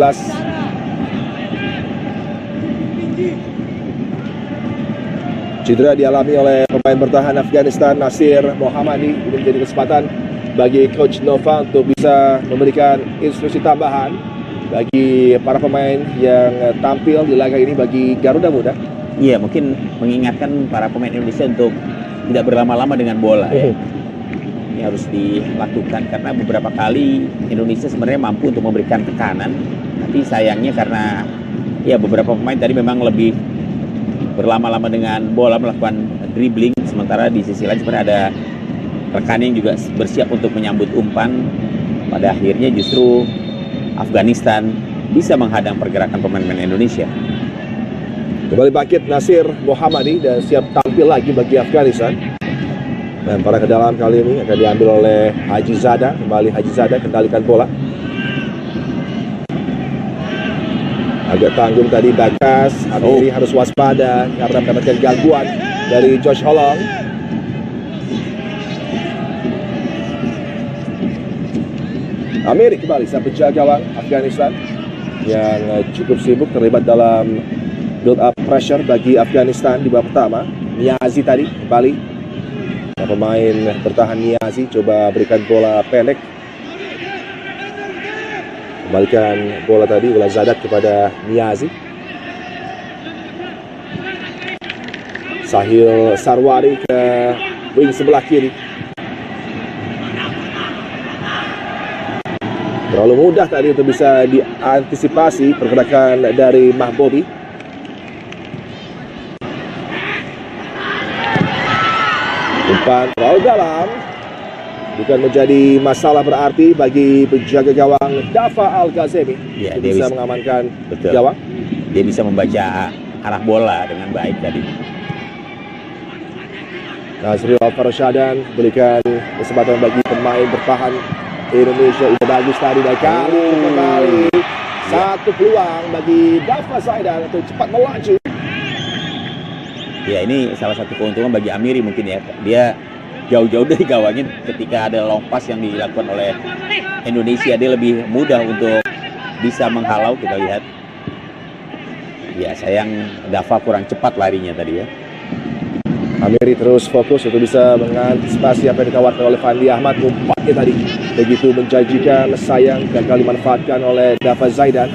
Cedera dialami oleh pemain bertahan Afghanistan Nasir Mohammadi. Ini menjadi kesempatan bagi Coach Nova untuk bisa memberikan instruksi tambahan bagi para pemain yang tampil di laga ini bagi Garuda Muda. Iya, mungkin mengingatkan para pemain Indonesia untuk tidak berlama-lama dengan bola ya. Ini harus dilakukan karena beberapa kali Indonesia sebenarnya mampu untuk memberikan tekanan, tapi sayangnya karena ya beberapa pemain tadi memang lebih berlama-lama dengan bola, melakukan dribbling, sementara di sisi lain sebenarnya ada rekan yang juga bersiap untuk menyambut umpan. Pada akhirnya justru Afghanistan bisa menghadang pergerakan pemain-pemain Indonesia. Kembali bangkit Nasir Mohammadi dan siap tampil lagi bagi Afghanistan. Dan para ke dalam kali ini akan diambil oleh Haji Zada. Kembali Haji Zada kendalikan bola. Agak tanggung tadi Bakas. Amiri harus waspada karena mendapatkan gangguan dari Josh Holong. Amiri kembali sang penjaga gawang Afghanistan yang cukup sibuk terlibat dalam build up pressure bagi Afghanistan di babak pertama. Niazi tadi kembali, pemain bertahan Niazi coba berikan bola pendek, kembalikan bola tadi Ula Zadat kepada Niazi. Sahil Sarwari ke wing sebelah kiri. Terlalu mudah tadi untuk bisa diantisipasi pergerakan dari Mahbobi. Umpan terlalu dalam, bukan menjadi masalah berarti bagi penjaga gawang Dafa Al-Ghazemi. Ya, dia bisa mengamankan betul. gawang. Dia bisa membaca arah bola dengan baik tadi. Nazril Alvaro Syahdan berikan kesempatan bagi pemain bertahan Indonesia. Udah bagus tadi dan kembali satu peluang bagi Dafa Zaidan untuk cepat melaju. Ya, ini salah satu keuntungan bagi Amiri mungkin ya. Dia jauh-jauh dari gawangnya ketika ada long pass yang dilakukan oleh Indonesia. Dia lebih mudah untuk bisa menghalau, kita lihat. Ya, sayang Dafa kurang cepat larinya tadi ya. Amiri terus fokus untuk bisa mengantisipasi apa yang ditawarkan oleh Fandi Ahmad. Umpatnya tadi begitu menjanjikan, sayang gagal dimanfaatkan oleh Dafa Zaidan.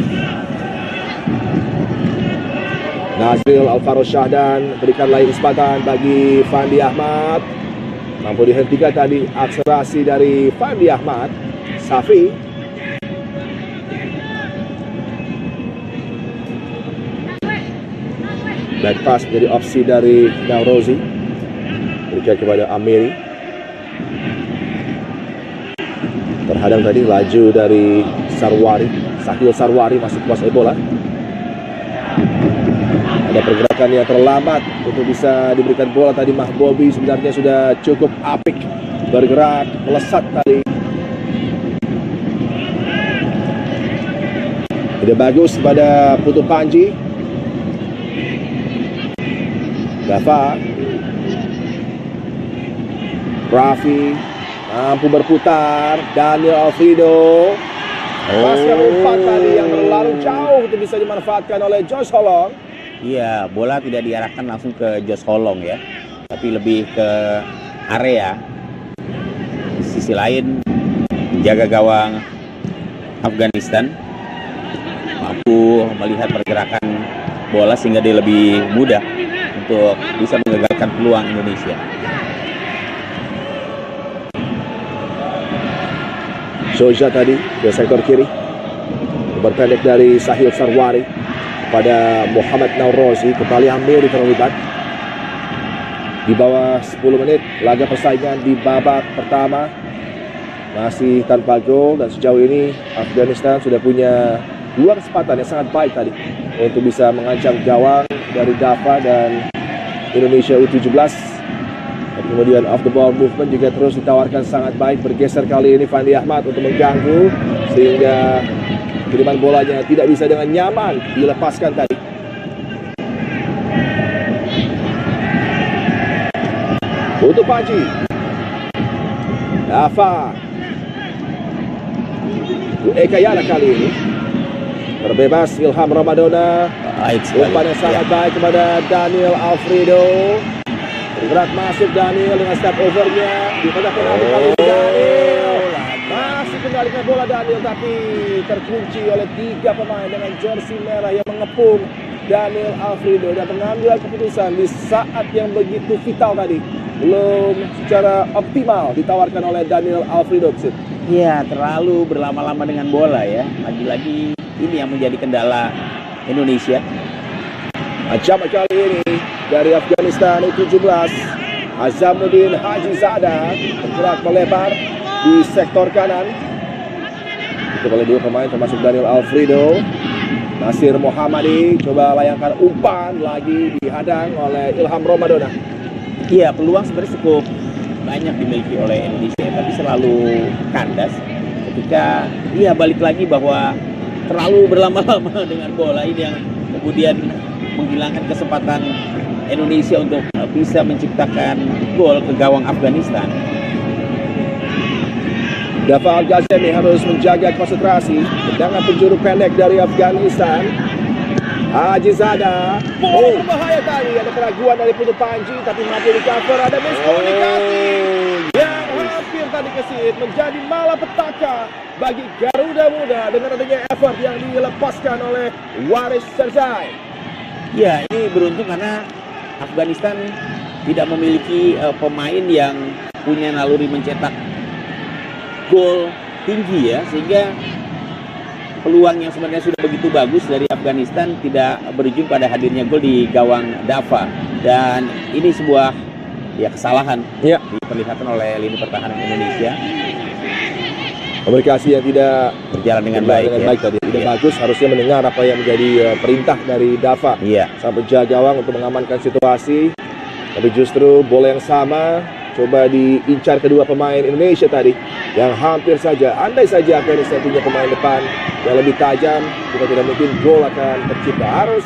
Nazril Alvaro Syahdan berikan lagi kesempatan bagi Fandi Ahmad. Mampu dihentikan tadi akselerasi dari Fandi Ahmad. Safi. Back pass menjadi opsi dari Naurozi. Berikan kepada Amiri. Terhadang tadi laju dari Sarwari. Sahil Sarwari masih kuasai bola. Ada pergerakan yang terlambat untuk bisa diberikan bola tadi. Mahbobi sebenarnya sudah cukup apik bergerak melesat tadi. Tidak bagus pada Putu Panji. Dafa Raffi mampu berputar. Daniel Alfredo pasnya umpan tadi yang terlalu jauh untuk bisa dimanfaatkan oleh Josh Holong. Iya, bola tidak diarahkan langsung ke Josh Holong ya, tapi lebih ke area. Di sisi lain, jaga gawang Afghanistan mampu melihat pergerakan bola sehingga dia lebih mudah untuk bisa menggagalkan peluang Indonesia. Soja tadi ke sektor kiri, berpendek dari Sahil Sarwari pada Muhammad Naurozi. Kembali Amiri terlibat. Di bawah 10 menit laga persaingan di babak pertama. masih tanpa gol, dan sejauh ini Afghanistan sudah punya 2 kesempatan yang sangat baik tadi untuk bisa mengancam gawang dari Dava dan Indonesia U17. Dan kemudian off the ball movement juga terus ditawarkan sangat baik. Bergeser kali ini Fandi Ahmad untuk mengganggu sehingga kiriman bolanya tidak bisa dengan nyaman dilepaskan tadi. Untuk Panji, Dava, Ekayana kali ini terbebas. Ilham Ramadona, umpan yang sangat baik kepada Daniel Alfredo. Bergerak masuk Daniel dengan step overnya di kotak penalti kali ini. Daniel masih kendalikan bola Daniel, tapi terkunci oleh 3 pemain dengan jersey merah yang mengepung Daniel Alfredo, dan pengambilan keputusan di saat yang begitu vital tadi belum secara optimal ditawarkan oleh Daniel Alfredo. Ya, terlalu berlama-lama dengan bola ya. Lagi-lagi ini yang menjadi kendala Indonesia. Ancaman kali ini dari Afghanistan U17, Azamuddin Haji Zada bergerak melebar di sektor kanan. Itu oleh 2 pemain termasuk Daniel Alfredo. Nasir Muhammadi coba layangkan umpan, lagi dihadang oleh Ilham Ramadona. Iya, peluang sebenarnya cukup banyak dimiliki oleh Indonesia, tapi selalu kandas ketika balik lagi bahwa terlalu berlama-lama dengan bola ini yang kemudian menghilangkan kesempatan Indonesia untuk bisa menciptakan gol ke gawang Afghanistan. Dava Al-Ghazemi harus menjaga konsentrasi. Tendangan penjuru pendek dari Afghanistan. Haji Zada, berbahaya tadi. Ada keraguan dari Putu Panji, tapi mampu di cover. Ada miskomunikasi yang hampir tadi kesit, menjadi malapetaka bagi Garuda Muda dengan adanya effort yang dilepaskan oleh Waris Serzai. Ya, ini beruntung karena Afghanistan tidak memiliki pemain yang punya naluri mencetak gol tinggi ya, sehingga peluang yang sebenarnya sudah begitu bagus dari Afghanistan tidak berujung pada hadirnya gol di gawang Dava, dan ini sebuah kesalahan diperlihatkan oleh lini pertahanan Indonesia. Komunikasi yang tidak berjalan dengan baik tadi, tidak bagus. Harusnya mendengar apa yang menjadi perintah dari Dava sang penjaga gawang untuk mengamankan situasi, tapi justru bola yang sama coba diincar kedua pemain Indonesia tadi, yang hampir saja, andai saja Afghanistan punya pemain depan yang lebih tajam, juga tidak mungkin gol akan tercipta. Harus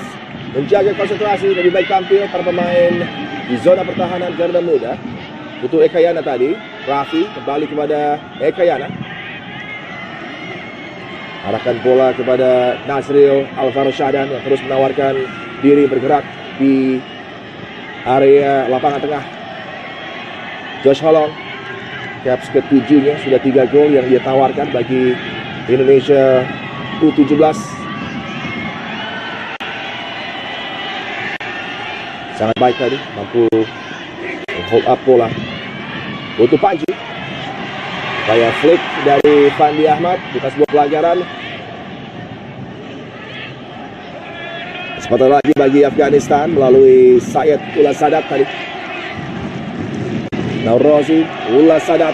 menjaga konsentrasi, lebih baik tampil para pemain di zona pertahanan Garuda Muda. Untuk Ekayana tadi, Raffi kembali kepada Ekayana, arahkan bola kepada Nasril Alvaro Syahdan yang terus menawarkan diri bergerak di area lapangan tengah. Josh Holong, caps ke-7-nya, sudah 3 gol yang dia tawarkan bagi Indonesia U17. Sangat baik tadi, mampu hold up bola. Untuk Panji, kayak flick dari Fandi Ahmad, bukan sebuah pelanggaran. Kesempatan lagi bagi Afghanistan melalui Syed Ullah Sadat tadi. Naurozi, Ullah Sadat.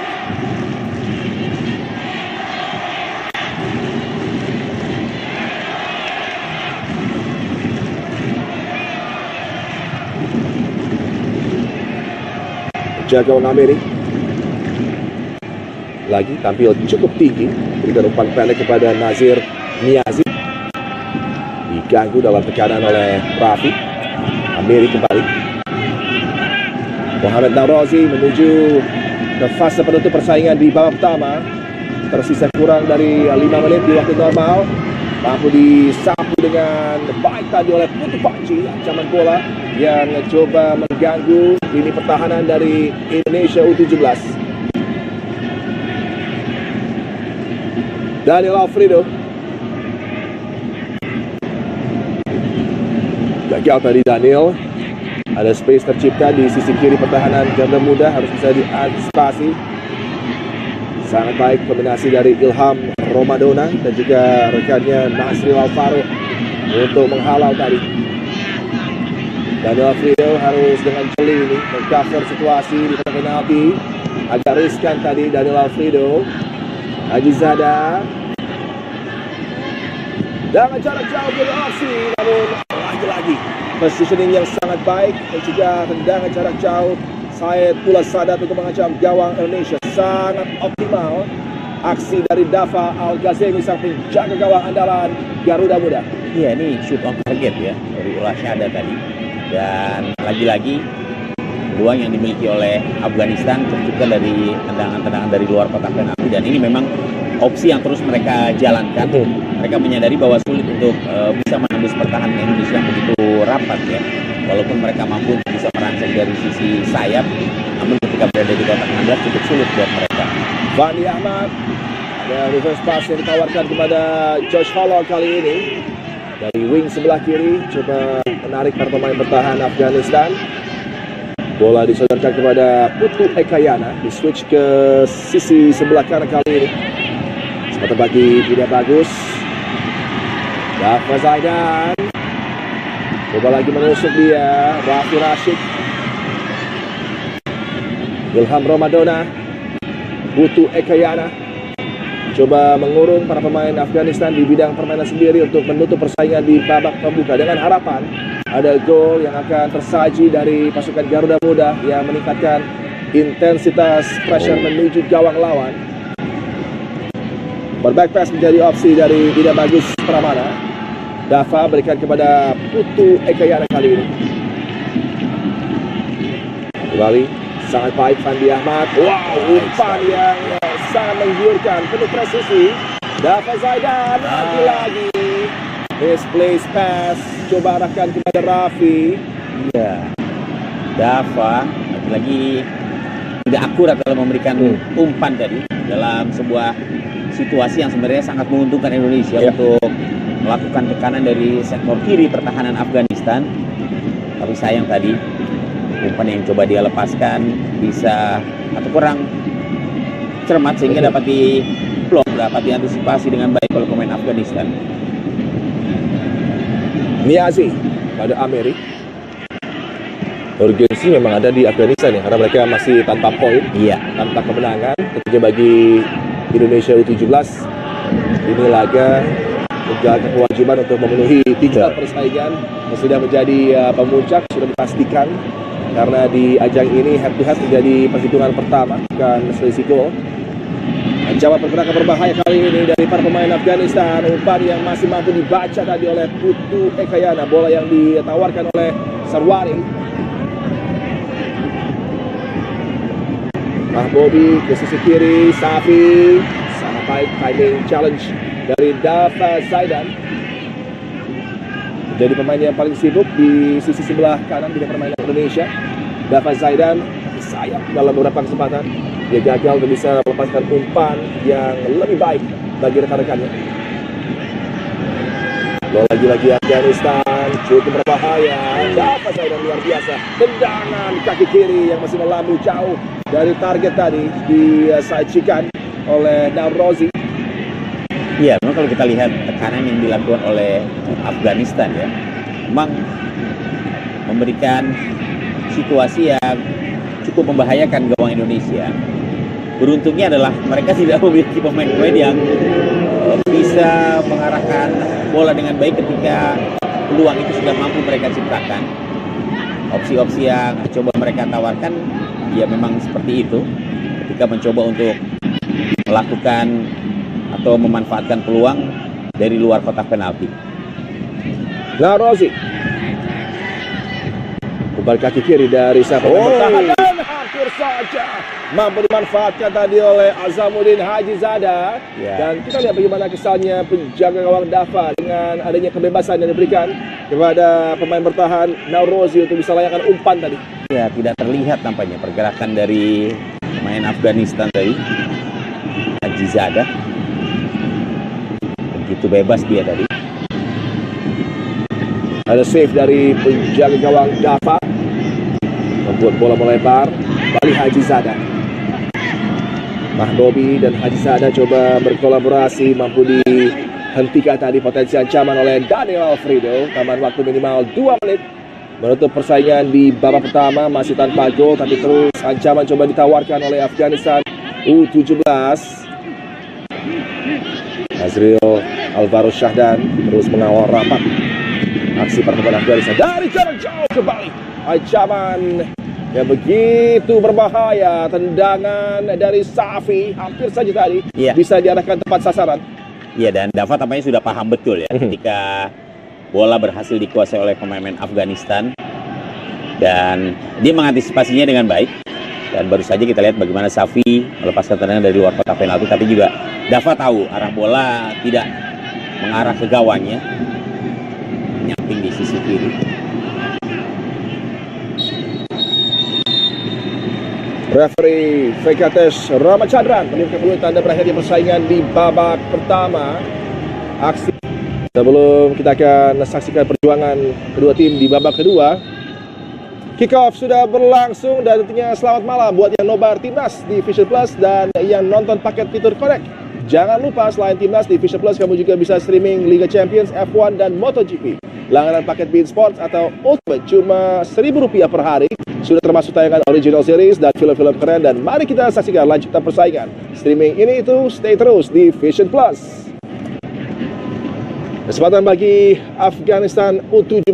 Jaga Namiri. Lagi tampil cukup tinggi, berikan umpan pendek kepada Nazir Niazi. Diganggu dalam tekanan oleh Raffi. Namiri kembali. Mohamed Naurozi menuju ke fase penutup persaingan di babak pertama. Tersisa kurang dari 5 menit di waktu normal. Mampu disapu dengan baik tadi oleh Putu Panji. Ancaman bola yang coba mengganggu lini pertahanan dari Indonesia U17. Daniel Alfredo. Gagal tadi Daniel. Ada space tercipta di sisi kiri pertahanan Garuda Muda, harus bisa diantisipasi. Sangat baik kombinasi dari Ilham Ramadona dan juga rekannya Nasril Alvaro untuk menghalau tadi. Daniel Alfredo harus dengan jeli ini mengcover situasi di kotak penalti. Agak riskan tadi Daniel Alfredo. Hajizada dengan jarak jauh dari opsi, namun lagi-lagi positioning yang sangat baik dan juga tendangan jarak jauh Syed Pula Sadat untuk mengancam gawang Indonesia. Sangat optimal aksi dari Dafa Al-Ghazemi sang penjaga gawang andalan Garuda Muda. Iya, ini shoot on target ya dari Ula Syahda tadi. Dan lagi-lagi peluang yang dimiliki oleh Afghanistan tercipta dari tendangan-tendangan dari luar kotak penalti, dan ini memang opsi yang terus mereka jalankan. Mereka menyadari bahwa sulit untuk bisa menembus pertahanan Indonesia yang begitu rapat ya. Walaupun mereka mampu untuk bisa merangsek dari sisi sayap, namun ketika berada di kotak 16 cukup sulit buat mereka. Fandi Ahmad, ada reverse pass yang ditawarkan kepada Josh Hollow kali ini dari wing sebelah kiri, coba menarik para pemain bertahan Afghanistan. Bola disodorkan kepada Putu Ekayana, di switch ke sisi sebelah kanan kali ini. Sempat bagi tidak bagus. Dafa Zaidan coba lagi menusuk dia. Rafi Rashid, Ilham Ramadona, Putu Ekayana coba mengurung para pemain Afghanistan di bidang permainan sendiri untuk menutup persaingan di babak pembuka, dengan harapan ada gol yang akan tersaji dari pasukan Garuda Muda yang meningkatkan intensitas pressure menuju gawang lawan. Berback pass menjadi opsi dari tidak bagus Pramana. Dafa berikan kepada Putu Ekayana kali ini. Kembali sangat baik Fandi Ahmad. Wow, umpan yang sangat menggiurkan, penuh presisi. Dafa Zaidan lagi-lagi misplaced pass, coba arahkan kepada Rafi. Iya, Dafa lagi-lagi tidak akurat dalam memberikan umpan tadi dalam sebuah situasi yang sebenarnya sangat menguntungkan Indonesia untuk melakukan tekanan dari sektor kiri pertahanan Afghanistan. Tapi sayang tadi umpan yang coba dia lepaskan bisa atau kurang cermat sehingga dapat diblok, dapat diantisipasi dengan baik oleh pemain Afghanistan. Niazi pada Ameri. Urgensi memang ada di Afghanistan ya, karena mereka masih tanpa poin, tanpa kemenangan. Tentunya bagi Indonesia U17 ini laga menjalankan kewajiban untuk memenuhi 3 persaingan yang sudah menjadi pemuncak, sudah dipastikan, karena di ajang ini head to head menjadi perhitungan pertama, bukan selisih gol. Ancaman pergerakan berbahaya kali ini dari para pemain Afghanistan. Umpan yang masih mampu dibaca tadi oleh Putu Ekayana. Bola yang ditawarkan oleh Sarwari. Mahbobi ke sisi kiri. Safi. Sangat baik timing challenge dari Dafa Zaidan. Jadi pemain yang paling sibuk di sisi sebelah kanan di permainan Indonesia. Dafa Zaidan sayap dalam beberapa kesempatan. Dia gagal untuk bisa melepaskan umpan yang lebih baik bagi rekan-rekannya. Lagi-lagi Afghanistan cukup berbahaya. Dafa Zaidan luar biasa. Tendangan kaki kiri yang masih melambung jauh dari target tadi disajikan oleh Naurozi. Iya, memang kalau kita lihat tekanan yang dilakukan oleh Afghanistan ya, memang memberikan situasi yang cukup membahayakan gawang Indonesia. Beruntungnya adalah mereka tidak memiliki pemain-pemain yang bisa mengarahkan bola dengan baik ketika peluang itu sudah mampu mereka ciptakan. Opsi-opsi yang coba mereka tawarkan ya memang seperti itu, ketika mencoba untuk melakukan atau memanfaatkan peluang dari luar kotak penalti. Naurozi, umpan kaki kiri dari siapa yang bertahan, hampir saja mampu dimanfaatkan tadi oleh Azamuddin Hajizada. Dan kita lihat bagaimana kesannya penjaga gawang Dafa dengan adanya kebebasan yang diberikan kepada pemain bertahan Naurozi untuk bisa layakkan umpan tadi. Ya, tidak terlihat nampaknya pergerakan dari pemain Afghanistan tadi. Hajizada begitu bebas dia tadi. Ada save dari penjaga gawang Dafa, membuat bola melebar. Kembali Hajizada. Mahbobi dan Hajizada coba berkolaborasi, mampu dihentikan tadi potensi ancaman oleh Daniel Alfredo. Taman waktu minimal 2 menit menutup persaingan di babak pertama, masih tanpa gol, tapi terus ancaman coba ditawarkan oleh Afghanistan U17. Nazril Alvaro Syahdan terus mengawal rapat aksi para pemain Afghanistan dari jarak jauh kembali. Ancaman yang begitu berbahaya, tendangan dari Safi hampir saja tadi bisa diarahkan tepat sasaran. Iya, dan Dava tampaknya sudah paham betul ya ketika bola berhasil dikuasai oleh pemain Afghanistan, dan dia mengantisipasinya dengan baik. Dan baru saja kita lihat bagaimana Safi melepaskan tendangan dari luar kotak penalti, tapi juga Dava tahu arah bola tidak mengarah ke gawangnya, nyamping di sisi kiri. Referee Vekatesh Ramachandran meniupkan peluit tanda berakhirnya persaingan di babak pertama. Aksi sebelum kita akan saksikan perjuangan kedua tim di babak kedua. Kick-off sudah berlangsung dan tentunya selamat malam buat yang nobar Timnas di Vision Plus dan yang nonton paket fitur Connect. Jangan lupa selain Timnas di Vision Plus, kamu juga bisa streaming Liga Champions, F1 dan MotoGP. Langganan paket beIN Sports atau Ultimate cuma Rp1.000 per hari. Sudah termasuk tayangan original series dan film-film keren, dan mari kita saksikan lanjutan persaingan. Streaming ini itu stay terus di Vision Plus. Kesempatan bagi Afghanistan U17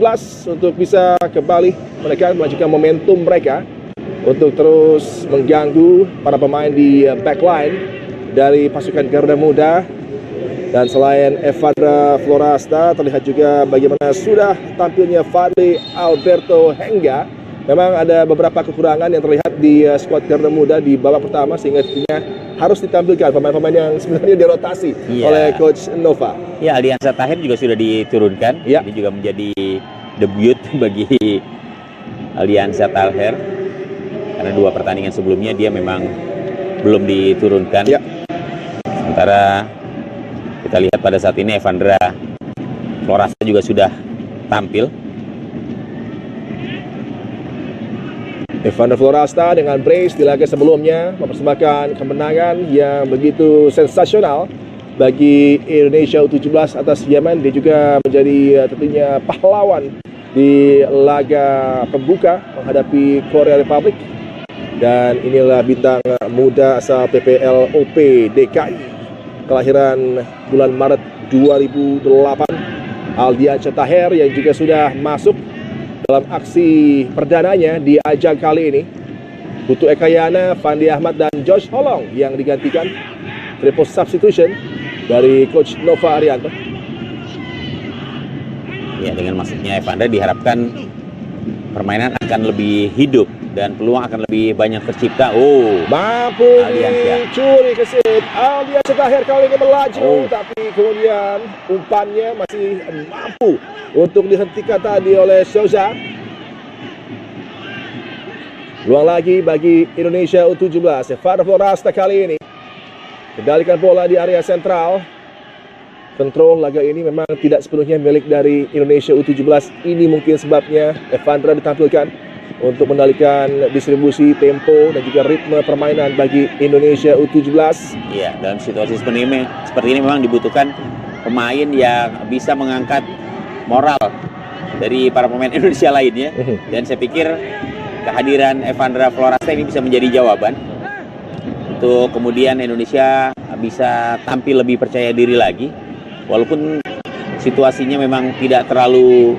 untuk bisa kembali melanjutkan momentum mereka untuk terus mengganggu para pemain di backline dari pasukan Garuda Muda. Dan selain Evandra Florasta, terlihat juga bagaimana sudah tampilnya Fadli Alberto Hengga. Memang ada beberapa kekurangan yang terlihat di skuad Garuda Muda di babak pertama, sehingga tentunya harus ditampilkan pemain-pemain yang sebenarnya dirotasi oleh Coach Nova. Ya, Aldiansyah Tahir juga sudah diturunkan. Ini juga menjadi debut bagi Aldiansyah Tahir, karena 2 pertandingan sebelumnya dia memang belum diturunkan. Sementara kita lihat pada saat ini Evandra Florasta juga sudah tampil. Evandra Florasta dengan brace di laga sebelumnya mempersembahkan kemenangan yang begitu sensasional bagi Indonesia U17 atas Yemen. Dia juga menjadi tentunya pahlawan di laga pembuka menghadapi Korea Republic. Dan inilah bintang muda asal PPLOP DKI, kelahiran bulan Maret 2008, Aldiansyah Tahir, yang juga sudah masuk dalam aksi perdananya di ajang kali ini. Putu Ekayana, Fandi Ahmad, dan Josh Holong yang digantikan. Triple substitution dari Coach Nova Arianto. Ya, dengan masuknya Evandra diharapkan permainan akan lebih hidup dan peluang akan lebih banyak tercipta. Mampu dicuri kesit. Aldiansyah Tahir kali ini melaju, tapi kemudian umpannya masih mampu untuk dihentikan tadi oleh Souza. Peluang lagi bagi Indonesia U17. Evandra Florasta kali ini kendalikan bola di area sentral. Kontrol laga ini memang tidak sepenuhnya milik dari Indonesia U17. Ini mungkin sebabnya Evandra ditampilkan untuk mengendalikan distribusi, tempo, dan juga ritme permainan bagi Indonesia U17. Iya, dalam situasi seperti ini memang dibutuhkan pemain yang bisa mengangkat moral dari para pemain Indonesia lainnya. Dan saya pikir kehadiran Evandra Florasta ini bisa menjadi jawaban untuk kemudian Indonesia bisa tampil lebih percaya diri lagi. Walaupun situasinya memang tidak terlalu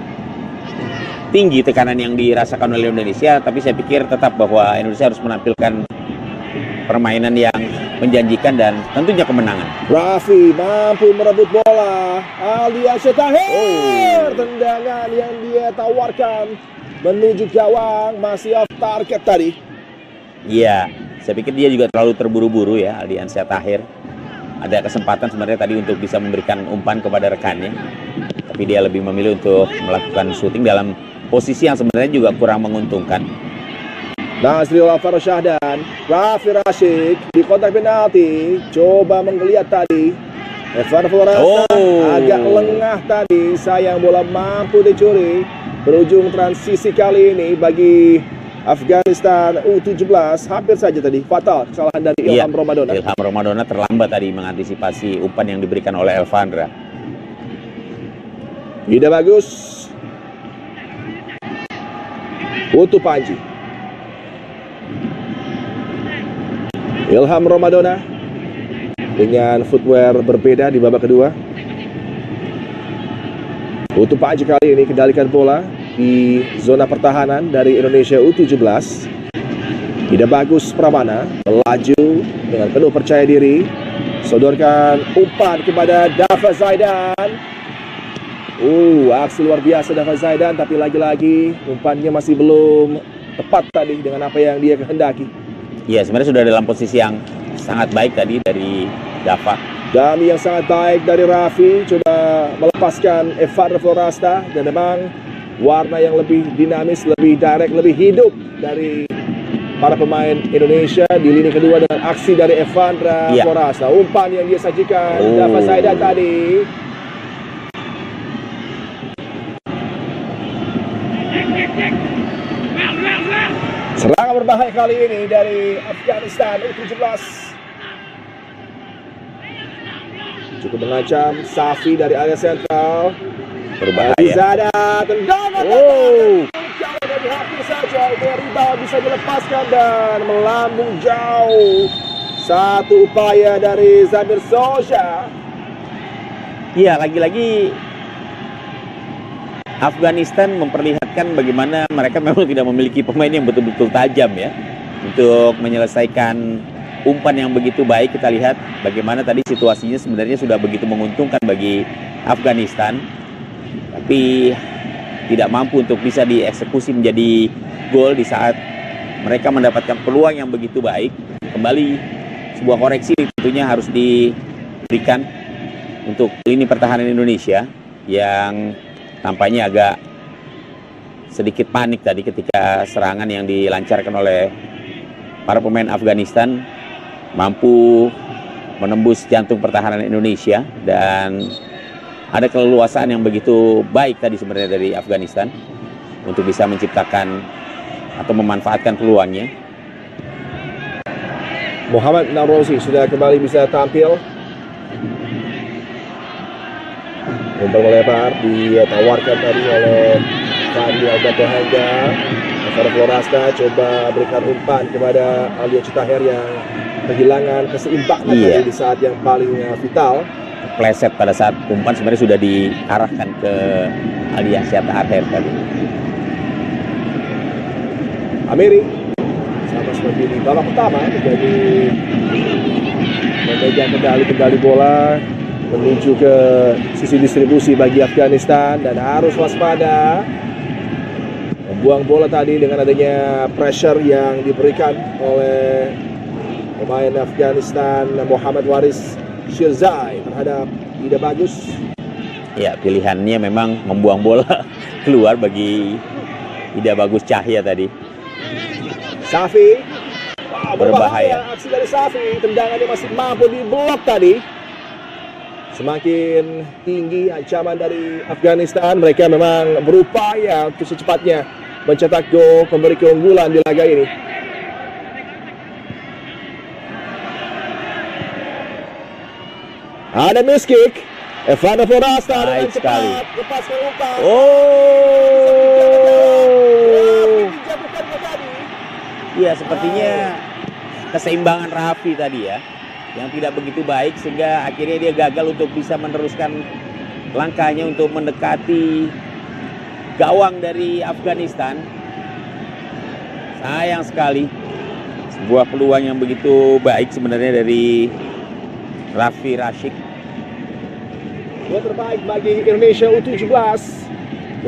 tinggi tekanan yang dirasakan oleh Indonesia, tapi saya pikir tetap bahwa Indonesia harus menampilkan permainan yang menjanjikan dan tentunya kemenangan. Raffi mampu merebut bola. Aldiansyah Tahir, tendangan yang dia tawarkan menuju gawang masih off target tadi. Iya, saya pikir dia juga terlalu terburu-buru ya, Aldiansyah Tahir. Ada kesempatan sebenarnya tadi untuk bisa memberikan umpan kepada rekannya, tapi dia lebih memilih untuk melakukan syuting dalam posisi yang sebenarnya juga kurang menguntungkan. Nazril Alvaro Syahdan, Raffi Rashid di kotak penalti, coba menggeliat tadi. Evandra Florasta agak lengah tadi, sayang bola mampu dicuri. Berujung transisi kali ini bagi Afghanistan U17, hampir saja tadi fatal kesalahan dari Ilham Romadona. Ilham Romadona terlambat tadi mengantisipasi umpan yang diberikan oleh Evandra. Tidak bagus. Putu Panji. Ilham Romadona. dengan footwear berbeda di babak kedua. Untuk Pak Haji kali ini kendalikan bola di zona pertahanan dari Indonesia U17. Tidak bagus Pramana melaju dengan penuh percaya diri, sodorkan umpan kepada Dava Zaidan. Aksi luar biasa Dava Zaidan, tapi lagi-lagi umpannya masih belum tepat tadi dengan apa yang dia kehendaki. Ya, sebenarnya sudah dalam posisi yang sangat baik tadi dari Dava. Dami yang sangat baik dari Raffi, coba melepaskan Evan Florasta, dan memang warna yang lebih dinamis, lebih direct, lebih hidup dari para pemain Indonesia di lini kedua dengan aksi dari Evandra Florasta. Umpan yang dia sajikan Dava Zaidan tadi. Serangan berbahaya kali ini dari Afghanistan U17. Cukup mengancam. Safi dari area sentral. Berbahaya. Zada tendangan. Jauh dari hampir saja. Rebound bisa dilepaskan dan melambung jauh. Satu upaya dari Zamir Sosha. Iya, lagi-lagi Afghanistan memperlihatkan bagaimana mereka memang tidak memiliki pemain yang betul-betul tajam ya untuk menyelesaikan umpan yang begitu baik. Kita lihat bagaimana tadi situasinya sebenarnya sudah begitu menguntungkan bagi Afghanistan, tapi tidak mampu untuk bisa dieksekusi menjadi gol di saat mereka mendapatkan peluang yang begitu baik. Kembali sebuah koreksi tentunya harus diberikan untuk lini pertahanan Indonesia yang tampaknya agak sedikit panik tadi ketika serangan yang dilancarkan oleh para pemain Afghanistan mampu menembus jantung pertahanan Indonesia, dan ada keleluasaan yang begitu baik tadi sebenarnya dari Afghanistan untuk bisa menciptakan atau memanfaatkan peluangnya. Muhammad Nawrozi sudah kembali bisa tampil. Umpan melebar ditawarkan tadi oleh Fandi Alberto Hanga. Evandra Florasta coba berikan umpan kepada Alia Citaher yang kehilangan keseimbangan tadi di saat yang paling vital. Pleset pada saat umpan sebenarnya sudah diarahkan ke Alia Citaher tadi. Amiri sama seperti di babak pertama menjadi memegang kendali bola menuju ke sisi distribusi bagi Afghanistan, dan harus waspada membuang bola tadi dengan adanya pressure yang diberikan oleh pemain Afghanistan Muhammad Waris Shirzai terhadap Ida Bagus. Ya, pilihannya memang membuang bola keluar bagi Ida Bagus Cahya tadi. Safi, berbahaya. Aksi dari Safi, tendangannya masih mampu diblok tadi. Semakin tinggi ancaman dari Afghanistan, mereka memang berupaya untuk secepatnya mencetak gol memberi keunggulan di laga ini. Ada miss kick, Evandra Florasta dengan cepat lepaskan umpan. Iya, sepertinya keseimbangan Raffi tadi ya, yang tidak begitu baik sehingga akhirnya dia gagal untuk bisa meneruskan langkahnya untuk mendekati gawang dari Afghanistan. Sayang sekali, sebuah peluang yang begitu baik sebenarnya dari Raffi Rashik. Gol terbaik bagi Indonesia U17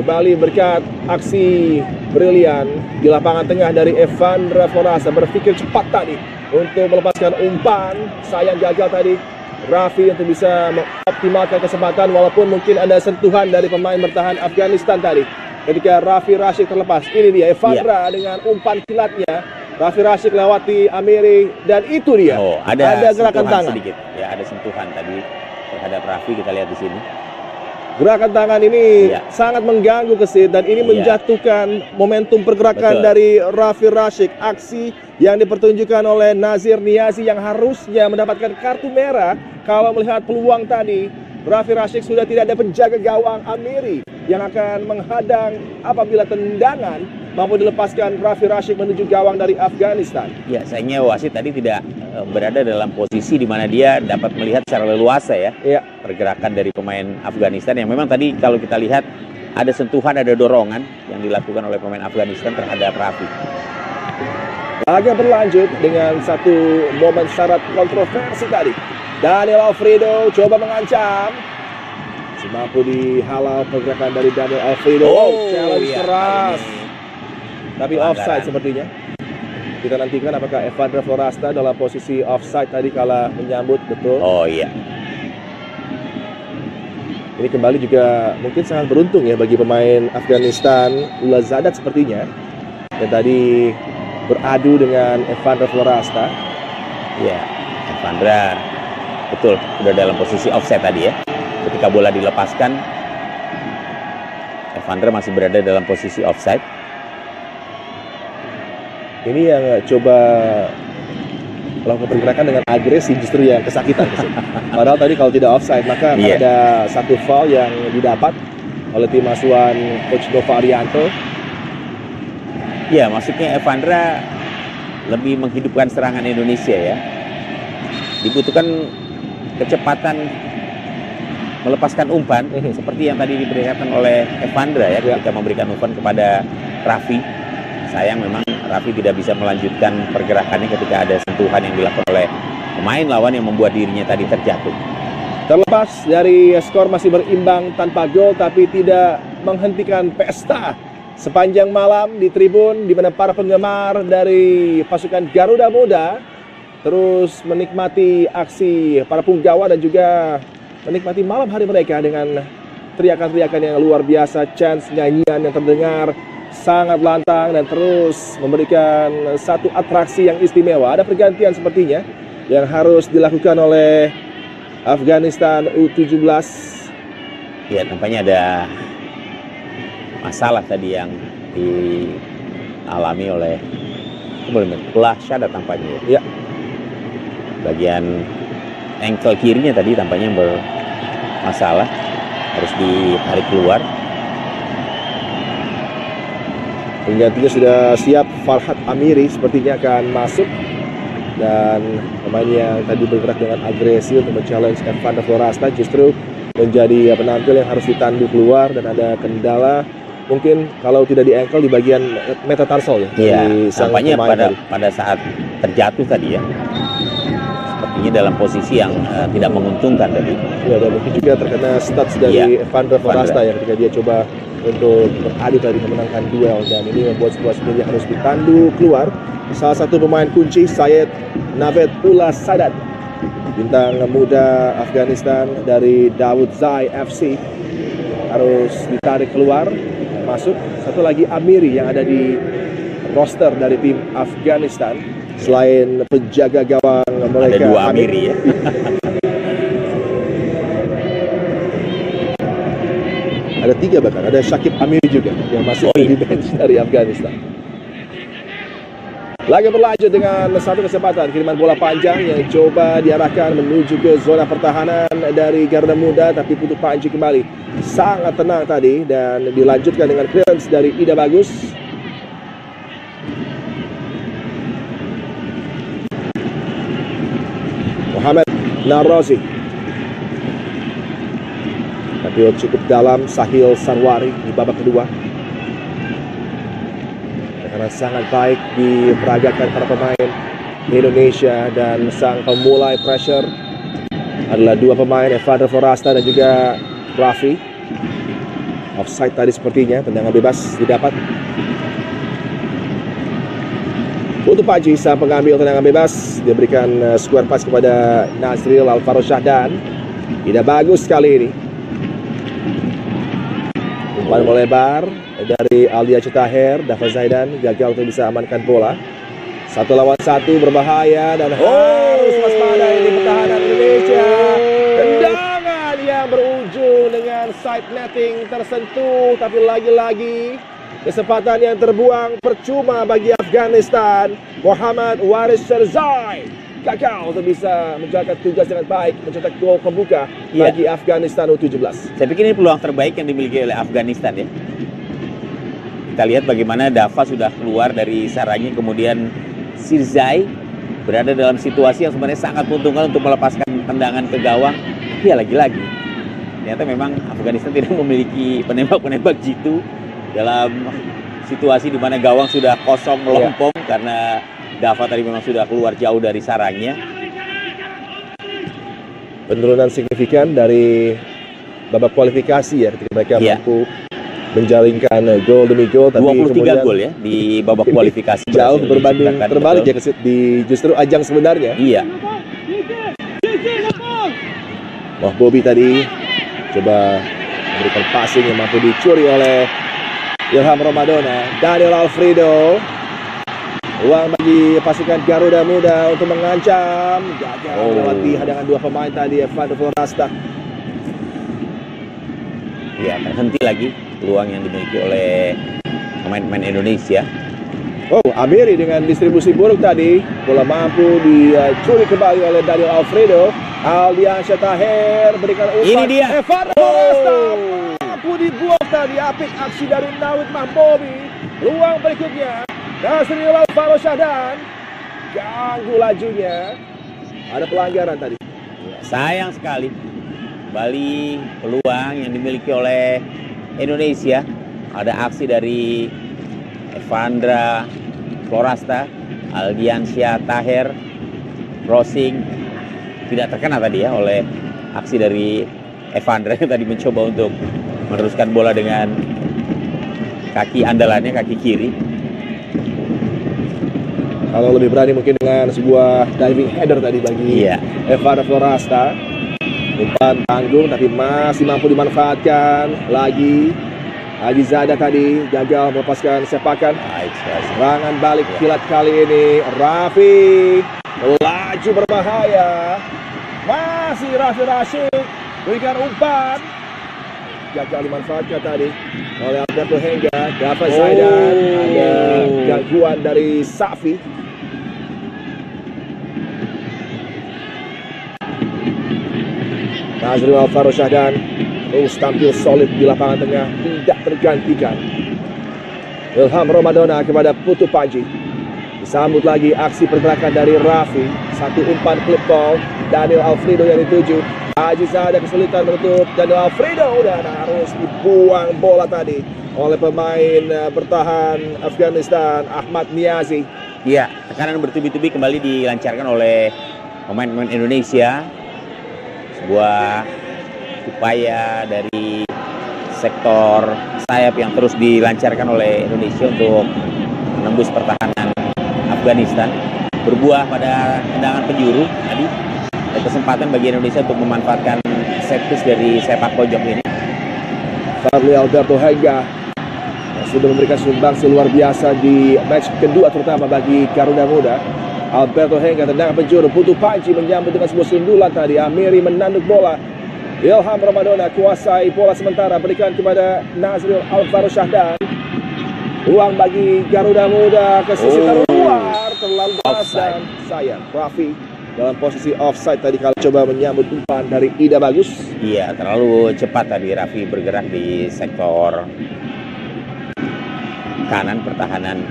kembali berkat aksi brilian di lapangan tengah dari Evandra Florasta, berpikir cepat tadi untuk melepaskan umpan. Sayang gagal tadi Raffi untuk bisa mengoptimalkan kesempatan, walaupun mungkin ada sentuhan dari pemain bertahan Afghanistan tadi ketika Raffi Rashik terlepas. Ini dia Evandra dengan umpan kilatnya. Raffi Rashik lewati Amiri, dan itu dia. Ada gerakan tangan sedikit. Ya, ada sentuhan tadi terhadap Raffi, kita lihat di sini. Gerakan tangan ini sangat mengganggu kesit, dan ini menjatuhkan momentum pergerakan dari Raffi Rashik. Aksi yang dipertunjukkan oleh Nazir Niazi yang harusnya mendapatkan kartu merah kalau melihat peluang tadi. Raffi Rashik sudah tidak ada penjaga gawang Amiri yang akan menghadang apabila tendangan mampu dilepaskan Raffi Rashid menuju gawang dari Afghanistan. Ya, sayangnya wasit tadi tidak berada dalam posisi di mana dia dapat melihat secara leluasa ya Iya. pergerakan dari pemain Afghanistan yang memang tadi kalau kita lihat ada sentuhan, ada dorongan yang dilakukan oleh pemain Afghanistan terhadap Raffi. Laga berlanjut dengan satu momen syarat kontroversi tadi. Daniel Alfredo coba mengancam. Masih mampu dihalau pergerakan dari Daniel Alfredo. Challenge iya, keras. kali ini Tapi pelanggaran. offside sepertinya. Kita nantikan apakah Evandra Florasta dalam posisi offside tadi kala menyambut, betul. Oh iya. Ini kembali juga mungkin sangat beruntung ya bagi pemain Afghanistan, Ula Zadat sepertinya. Dan tadi beradu dengan Evandra Florasta. Ya, Evandra betul sudah dalam posisi offside tadi ya. Ketika bola dilepaskan, Evandra masih berada dalam posisi offside. Ini yang coba melakukan pergerakan dengan agresi justru yang kesakitan. Padahal tadi kalau tidak offside maka akan Iya. ada satu foul yang didapat oleh tim asuhan Coach Nova Arianto. Ya, maksudnya Evandra lebih menghidupkan serangan Indonesia ya. Dibutuhkan kecepatan melepaskan umpan seperti yang tadi diperlihatkan oleh Evandra ya ketika memberikan umpan kepada Raffi. Sayang memang Raffi tidak bisa melanjutkan pergerakannya ketika ada sentuhan yang dilakukan oleh pemain lawan yang membuat dirinya tadi terjatuh. Terlepas dari skor masih berimbang tanpa gol tapi tidak menghentikan pesta sepanjang malam di tribun di mana para penggemar dari pasukan Garuda Muda terus menikmati aksi para punggawa dan juga menikmati malam hari mereka dengan teriakan-teriakan yang luar biasa, chants, nyanyian yang terdengar sangat lantang dan terus memberikan satu atraksi yang istimewa. Ada pergantian sepertinya yang harus dilakukan oleh Afghanistan U17. Ya, tampaknya ada masalah tadi yang dialami oleh Belah Syadat tampaknya ya. Ya. Bagian ankle kirinya tadi tampaknya bermasalah, harus ditarik keluar. Penggantinya sudah siap, Farhad Amiri sepertinya akan masuk. Dan pemain yang tadi bergerak dengan agresi untuk men-challenge Evandra Florasta justru menjadi penampil yang harus ditandu keluar. Dan ada kendala mungkin kalau tidak di ankle di bagian metatarsal ya. Iya, di sang tampaknya pemain tadi. pada saat terjatuh tadi ya, sepertinya dalam posisi yang tidak menguntungkan tadi. Ya, dan mungkin juga terkena stats dari Iya, Evandra Florasta ya ketika dia coba untuk beradu tadi memenangkan duel, dan ini membuat sebuah sendiri harus ditandu keluar. Salah satu pemain kunci Syed Naved Ula Sadat, bintang muda Afghanistan dari Daud Zai FC, harus ditarik keluar. Masuk satu lagi Amiri yang ada di roster dari tim Afghanistan selain penjaga gawang mereka. Ada dua Amiri ya. Ada tiga bahkan, ada Syakib Amiri juga yang masih di bench dari Afghanistan. Lagi berlanjut dengan satu kesempatan kiriman bola panjang yang coba diarahkan menuju ke zona pertahanan dari Garuda Muda, tapi Putu Panji kembali sangat tenang tadi dan dilanjutkan dengan clearance dari Ida Bagus. Muhammad Narozi, tapi cukup dalam. Sahil Sarwari di babak kedua karena sangat baik diperagakan para pemain Indonesia, dan sang pemulai pressure adalah dua pemain Evandra Florasta dan juga Raffi. Offside tadi sepertinya, tendangan bebas didapat. Untuk Paji sang pengambil tendangan bebas, dia berikan square pass kepada Nazril Alvaro Syahdan. Tidak bagus kali ini. Umpan melebar dari Alia Citaher. Dava Zaidan gagal untuk bisa amankan bola. 1 lawan 1 berbahaya dan harus waspada ini pertahanan Indonesia. Tendangan yang berujung dengan side netting tersentuh, tapi lagi-lagi kesempatan yang terbuang percuma bagi Afghanistan. Muhammad Waris Sherzai gagal untuk bisa menjalankan tugas dengan baik, mencetak gol pembuka bagi Afghanistan U17. Saya pikir ini peluang terbaik yang dimiliki oleh Afghanistan ya. Kita lihat bagaimana Dava sudah keluar dari sarangnya, kemudian Sirzai berada dalam situasi yang sebenarnya sangat menguntungkan untuk melepaskan tendangan ke gawang. Tapi ya lagi-lagi, ternyata memang Afghanistan tidak memiliki penembak-penembak jitu dalam situasi di mana gawang sudah kosong melompong karena Dava tadi memang sudah keluar jauh dari sarangnya. Penurunan signifikan dari babak kualifikasi ya, ketika mereka mampu menjaringkan gol demi gol, tapi 23 gol ya di babak kualifikasi. Jauh berbanding terbalik ya di justru ajang sebenarnya. Iya. Wah, Bobby tadi coba memberikan passing yang mampu dicuri oleh Ilham Ramadona. Daniel Alfredo, ruang bagi pasukan Garuda Muda untuk mengancam, gagal melewati hadangan dua pemain tadi, Evan Florasta. Ya, terhenti lagi peluang yang dimiliki oleh pemain-pemain Indonesia. Oh, Amiri dengan distribusi buruk tadi, bola mampu dicuri kembali oleh Daniel Alfredo. Aldiansyah Taher berikan umpan. Ini dia. Evan Florasta mampu dibuang tadi, apik aksi dari Nawid Mahbobi. Ruang berikutnya Nasril Alvaro Syahdan, ganggu lajunya. Ada pelanggaran tadi. Sayang sekali. Kembali peluang yang dimiliki oleh Indonesia. Ada aksi dari Evandra Florasta, Aldiansyah Taher, crossing tidak terkena tadi ya oleh aksi dari Evandra yang tadi mencoba untuk meneruskan bola dengan kaki andalannya, kaki kiri. Kalau lebih berani mungkin dengan sebuah diving header tadi bagi Evandra Florasta. Umpan tanggung tapi masih mampu dimanfaatkan lagi. Haji Zada tadi gagal melepaskan sepakan. Serangan balik kilat kali ini. Raffi laju berbahaya. Masih Raffi Rashid berikan umpan. Gagal dimanfaatkan tadi oleh Alberto Hengga. Dava Zaidan. Ada gangguan dari Safi. Nazril Alvaro Syahdan terus tampil solid di lapangan tengah, tidak tergantikan. Ilham Ramadona kepada Putu Panji. Disambut lagi aksi pergerakan dari Raffi. Satu umpan clip ball. Daniel Alfredo yang dituju. Haji Zada kesulitan menutup Daniel Alfredo dan harus dibuang bola tadi oleh pemain bertahan Afghanistan Ahmad Niazi. Iya, tekanan bertubi-tubi kembali dilancarkan oleh pemain-pemain Indonesia. Sebuah upaya dari sektor sayap yang terus dilancarkan oleh Indonesia untuk menembus pertahanan Afghanistan, berbuah pada tendangan penjuru tadi. Ada kesempatan bagi Indonesia untuk memanfaatkan set piece dari sepak pojok ini. Fadli Alberto Hengga sudah memberikan sumbangsi luar biasa di match kedua terutama bagi Garuda Muda. Alberto Hengga tendangan penjuru, Putu Panji menyambut dengan sebuah sundulan tadi. Amiri menanduk bola. Ilham Ramadona kuasai bola sementara, berikan kepada Nazril Alvaro Syahdan. Ruang bagi Garuda Muda ke sisi terluar, terlalu deras dan sayang. Raffi dalam posisi offside tadi kalau coba menyambut umpan dari Ida Bagus. Iya, terlalu cepat tadi Raffi bergerak di sektor kanan pertahanan.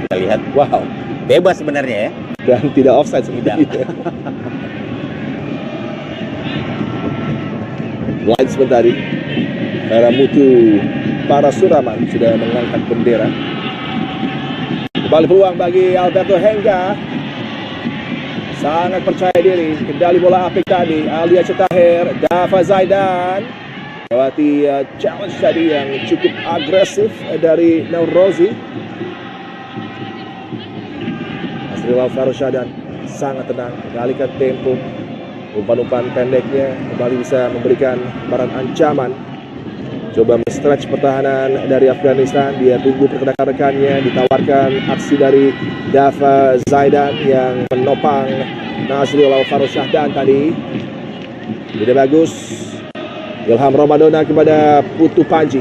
Kita lihat, wow, bebas sebenarnya ya. Dan tidak offside sebenarnya. Linesman tadi Mutu Parasuraman sudah mengangkat bendera. Kembali peluang bagi Alberto Hengga. Sangat percaya diri, kendali bola apik tadi. Aldiansyah Taher, Dava Zaidan lewati challenge tadi yang cukup agresif dari Naurozi. Nasril Alvaro Syahdan sangat tenang, mengalihkan tempo. Umpan-umpan pendeknya kembali bisa memberikan baran ancaman. Coba men-stretch pertahanan dari Afghanistan. Dia tunggu pergerakan rekannya. Ditawarkan aksi dari Dava Zaidan yang menopang Nasril Alvaro Syahdan tadi. Tidak bagus. Ilham Ramadona kepada Putu Panji.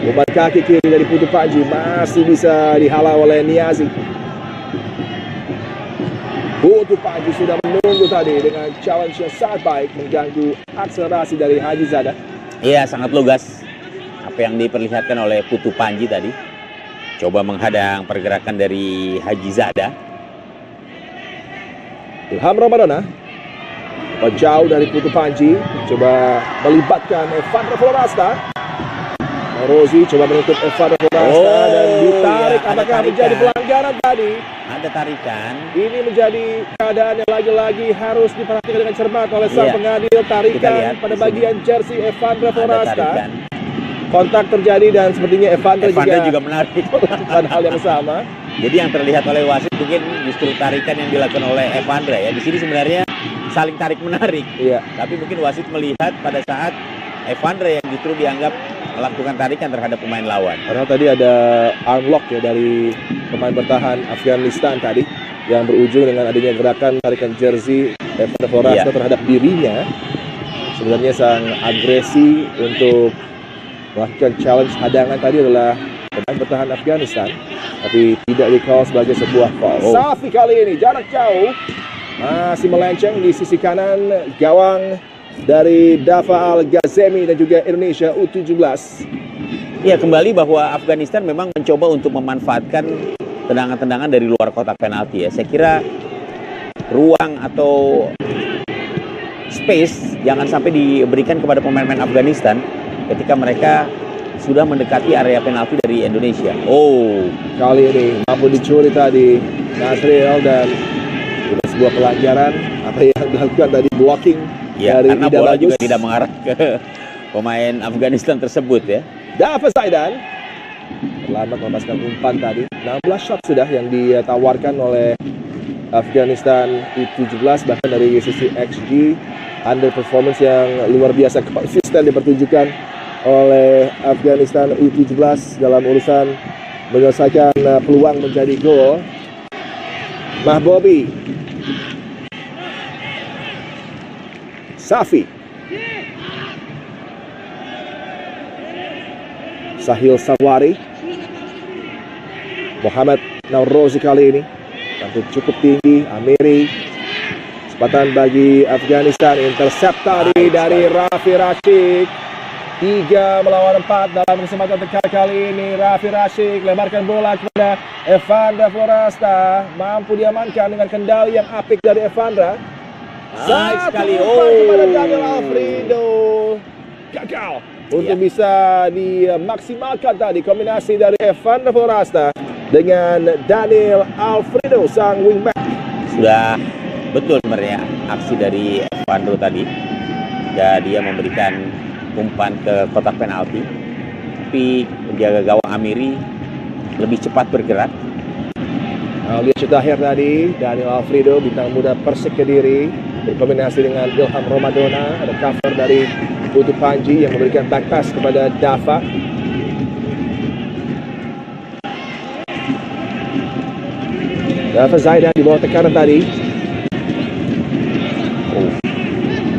Umpan kaki kiri dari Putu Panji masih bisa dihalau oleh Niazi. Putu Panji sudah menunggu tadi dengan challenge yang sangat baik, mengganggu akselerasi dari Haji Zada. Iya, sangat lugas apa yang diperlihatkan oleh Putu Panji tadi. Coba menghadang pergerakan dari Haji Zada. Ilham Ramadana jauh dari Putu Panji, coba melibatkan Evandro Florasta. Rozi coba menutup Evandro Florasta dan ditarik. Ya, apakah menjadi pelanggaran tadi? Ada tarikan. Ini menjadi keadaan yang lagi-lagi harus diperhatikan dengan cermat oleh sang pengadil. Tarikan pada bagian jersey Evandro Florasta. Kontak terjadi dan sepertinya Evandro juga menarik melakukan hal yang sama. Jadi yang terlihat oleh wasit mungkin justru tarikan yang dilakukan oleh Evandro ya. Di sini sebenarnya saling tarik menarik. Iya. Tapi mungkin wasit melihat pada saat Evandro yang justru dianggap melakukan tarikan terhadap pemain lawan. Karena tadi ada arm lock ya dari pemain bertahan Afghanistan tadi yang berujung dengan adanya gerakan tarikan jersey Evandro Florasta terhadap dirinya. Sebenarnya sang agresi untuk melakukan challenge hadangan tadi adalah pemain bertahan Afghanistan, tapi tidak di-call sebagai sebuah foul. Safi kali ini jarak jauh masih melenceng di sisi kanan gawang dari Dafa Al-Ghazemi dan juga Indonesia U17. Ya, kembali bahwa Afghanistan memang mencoba untuk memanfaatkan tendangan-tendangan dari luar kotak penalti ya. Saya kira ruang atau space jangan sampai diberikan kepada pemain-pemain Afghanistan ketika mereka sudah mendekati area penalti dari Indonesia. Kali ini mampu dicuri tadi Nasril dan sebuah pelanggaran apa yang dilakukan tadi, blocking dari karena bola juga tidak mengarah ke pemain Afghanistan tersebut ya. Dafa Zaidan terlambat melepaskan umpan tadi. 16 shot sudah yang ditawarkan oleh Afghanistan U17, bahkan dari sisi XG underperformance yang luar biasa konsisten dipertunjukkan oleh Afghanistan U17 dalam urusan menyelesaikan peluang menjadi gol. Mahbobi, Safi, Sahil Sawari, Muhammad Naurozi kali ini tampil cukup tinggi. Amiri, kesempatan bagi Afghanistan, intercept tadi dari Raffi Rashid. 3 melawan 4 dalam kesempatan kali ini. Raffi Rashid lebarkan bola kepada Evandro Florasta, mampu diamankan dengan kendali yang apik dari Evandro. Sekali kepada Daniel Alfredo, gagal untuk bisa dimaksimalkan tadi kombinasi dari Evandro Florasta dengan Daniel Alfredo sang wingback. Sudah betul sebenarnya aksi dari Evandro tadi. Ya, dia memberikan umpan ke kotak penalti, tapi penjaga gawang Amiri lebih cepat bergerak. Lihat shoot akhir tadi Daniel Alfredo, bintang muda Persik Kediri, berkombinasi dengan Ilham Ramadana. Ada cover dari Putu Panji yang memberikan back pass kepada Dafa. Dafa Zaidan di bawah tekanan tadi.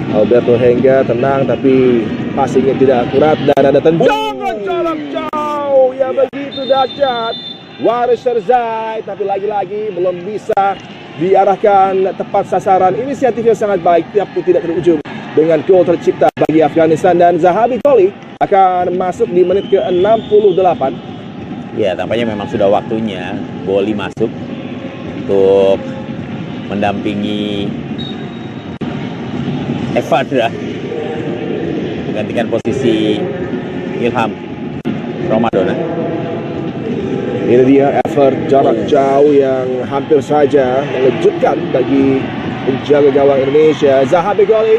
Alberto Hengga tenang tapi passingnya tidak akurat dan ada tendangan jarak jauh yang begitu dahsyat. Waris Terzai, tapi lagi-lagi belum bisa diarahkan tepat sasaran. Inisiatif yang sangat baik tapi tidak terujung dengan gol tercipta bagi Afghanistan, dan Zahabi Koli akan masuk di menit ke-68. Ya, tampaknya memang sudah waktunya Goli masuk untuk mendampingi Evandro, menggantikan posisi Ilham Ramadana. Ini dia effort jarak jauh yang hampir saja mengejutkan bagi penjaga gawang Indonesia. Zahabi Goli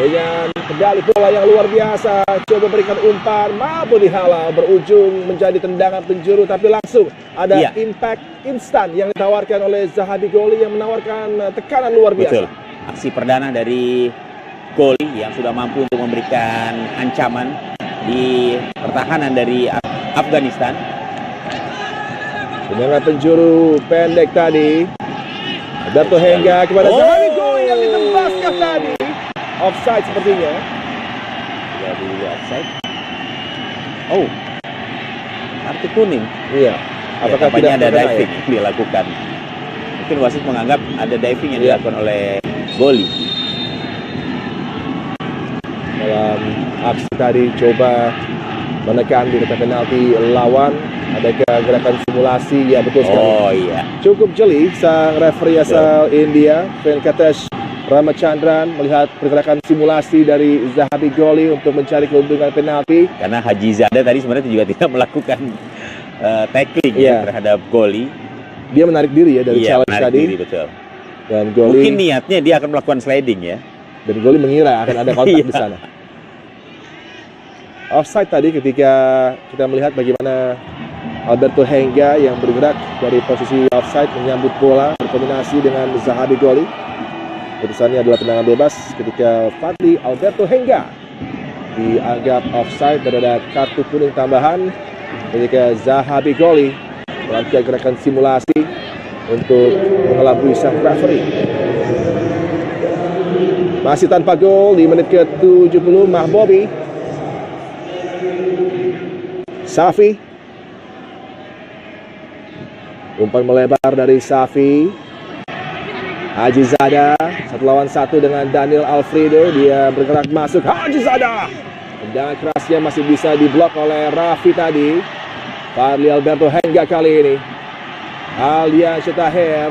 dengan kendali bola yang luar biasa, coba berikan umpan, mampu dihalau, berujung menjadi tendangan penjuru, tapi langsung ada impact instan yang ditawarkan oleh Zahabi Goli yang menawarkan tekanan luar biasa. Betul. Aksi perdana dari Goli yang sudah mampu untuk memberikan ancaman di pertahanan dari Afghanistan. Tendangan penjuru pendek tadi. Alberto Hengga kepada Zahabi Goli yang ditembaskan tadi. Offside sepertinya. Jadi offside. Kartu kuning. Iya. Apakah tampaknya ada diving ya? yang dilakukan. Mungkin wasit menganggap ada diving yang dilakukan oleh Goli. Dalam aksi tadi coba menekan di kotak penalti lawan. Adakah gerakan simulasi? Ya, betul sekali. Oh iya. Cukup jeli sang referee asal India, Venkatesh Ramachandran, melihat pergerakan simulasi dari Zahabi Goli untuk mencari keuntungan penalti. Karena Haji Zada tadi sebenarnya juga tidak melakukan tackling terhadap Goli. Dia menarik diri ya dari challenge tadi. Diri, betul. Dan Goli, mungkin niatnya dia akan melakukan sliding ya. Dan Goli mengira akan ada kontak di sana. Offside tadi ketika kita melihat bagaimana Alberto Henga yang bergerak dari posisi offside menyambut bola berkombinasi dengan Zahabi Goli. Putusannya adalah tendangan bebas ketika Fadli Alberto Henga dianggap offside dan ada kartu kuning tambahan ketika Zahabi Goli melakukan gerakan simulasi untuk mengelabui sang referee. Masih tanpa gol di menit ke-70, Mahbobi. Safi. Umpan melebar dari Safi. Haji Zada 1 lawan 1 dengan Daniel Alfredo. Dia bergerak masuk. Haji Zada. Tendangan kerasnya masih bisa diblok oleh Raffi tadi. Fadli Alberto Henga kali ini. Aldian Syetaher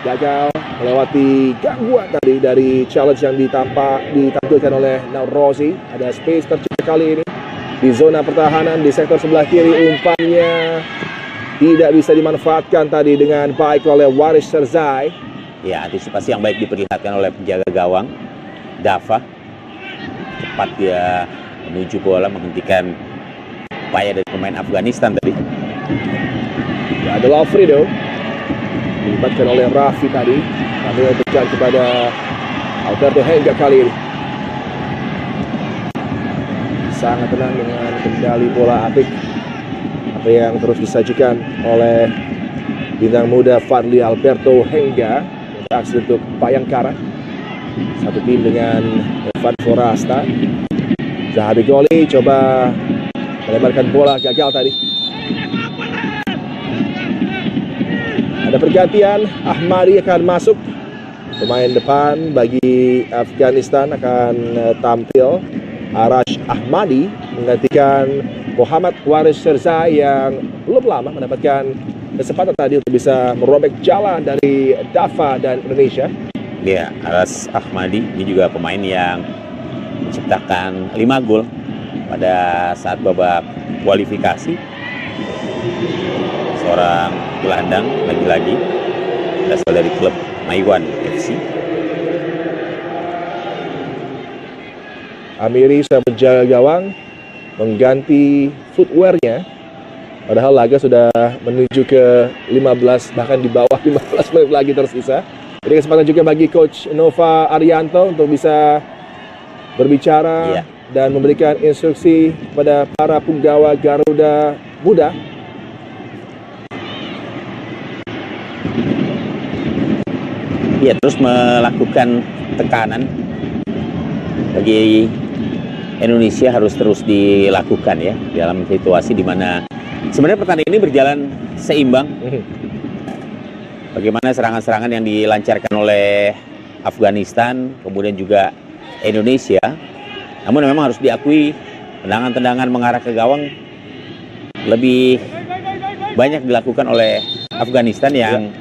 gagal melewati gangguan tadi dari challenge yang ditampilkan oleh Naurozi. Ada space tercipta kali ini di zona pertahanan di sektor sebelah kiri. Umpannya tidak bisa dimanfaatkan tadi dengan baik oleh Waris Serzai. Ya, antisipasi yang baik diperlihatkan oleh penjaga gawang Dava. Cepat dia menuju bola, menghentikan upaya dari pemain Afghanistan tadi. Ya, adalah Alfredo dilibatkan oleh Raffi tadi. Kami berikan kepada Alberto Henga kali ini. Sangat tenang dengan kendali bola apik. Apa yang terus disajikan oleh bintang muda Fadli Alberto Henga. Aksi untuk Bayangkara. Satu tim dengan Evan Forasta. Zahabi Goli coba melebarkan bola, gagal tadi. Ada pergantian, Ahmadi akan masuk. Pemain depan bagi Afghanistan akan tampil. Arash Ahmadi menggantikan Muhammad Waris Serzai yang belum lama mendapatkan kesempatan tadi untuk bisa merobek jalan dari Dava dan Indonesia. Ya, Aras Ahmadi ini juga pemain yang menciptakan 5 gol pada saat babak kualifikasi. Seorang gelandang lagi-lagi berasal dari klub Maiwan FC. Amiri sudah menjaga gawang, mengganti footwear-nya. Padahal laga sudah menuju ke 15, bahkan di bawah 15 menit lagi tersisa. Jadi kesempatan juga bagi Coach Nova Arianto untuk bisa berbicara dan memberikan instruksi kepada para punggawa Garuda Muda. Ya, terus melakukan tekanan bagi Indonesia harus terus dilakukan ya dalam situasi di mana sebenarnya pertandingan ini berjalan seimbang. Bagaimana serangan-serangan yang dilancarkan oleh Afghanistan, kemudian juga Indonesia. Namun memang harus diakui tendangan-tendangan mengarah ke gawang lebih banyak dilakukan oleh Afghanistan yang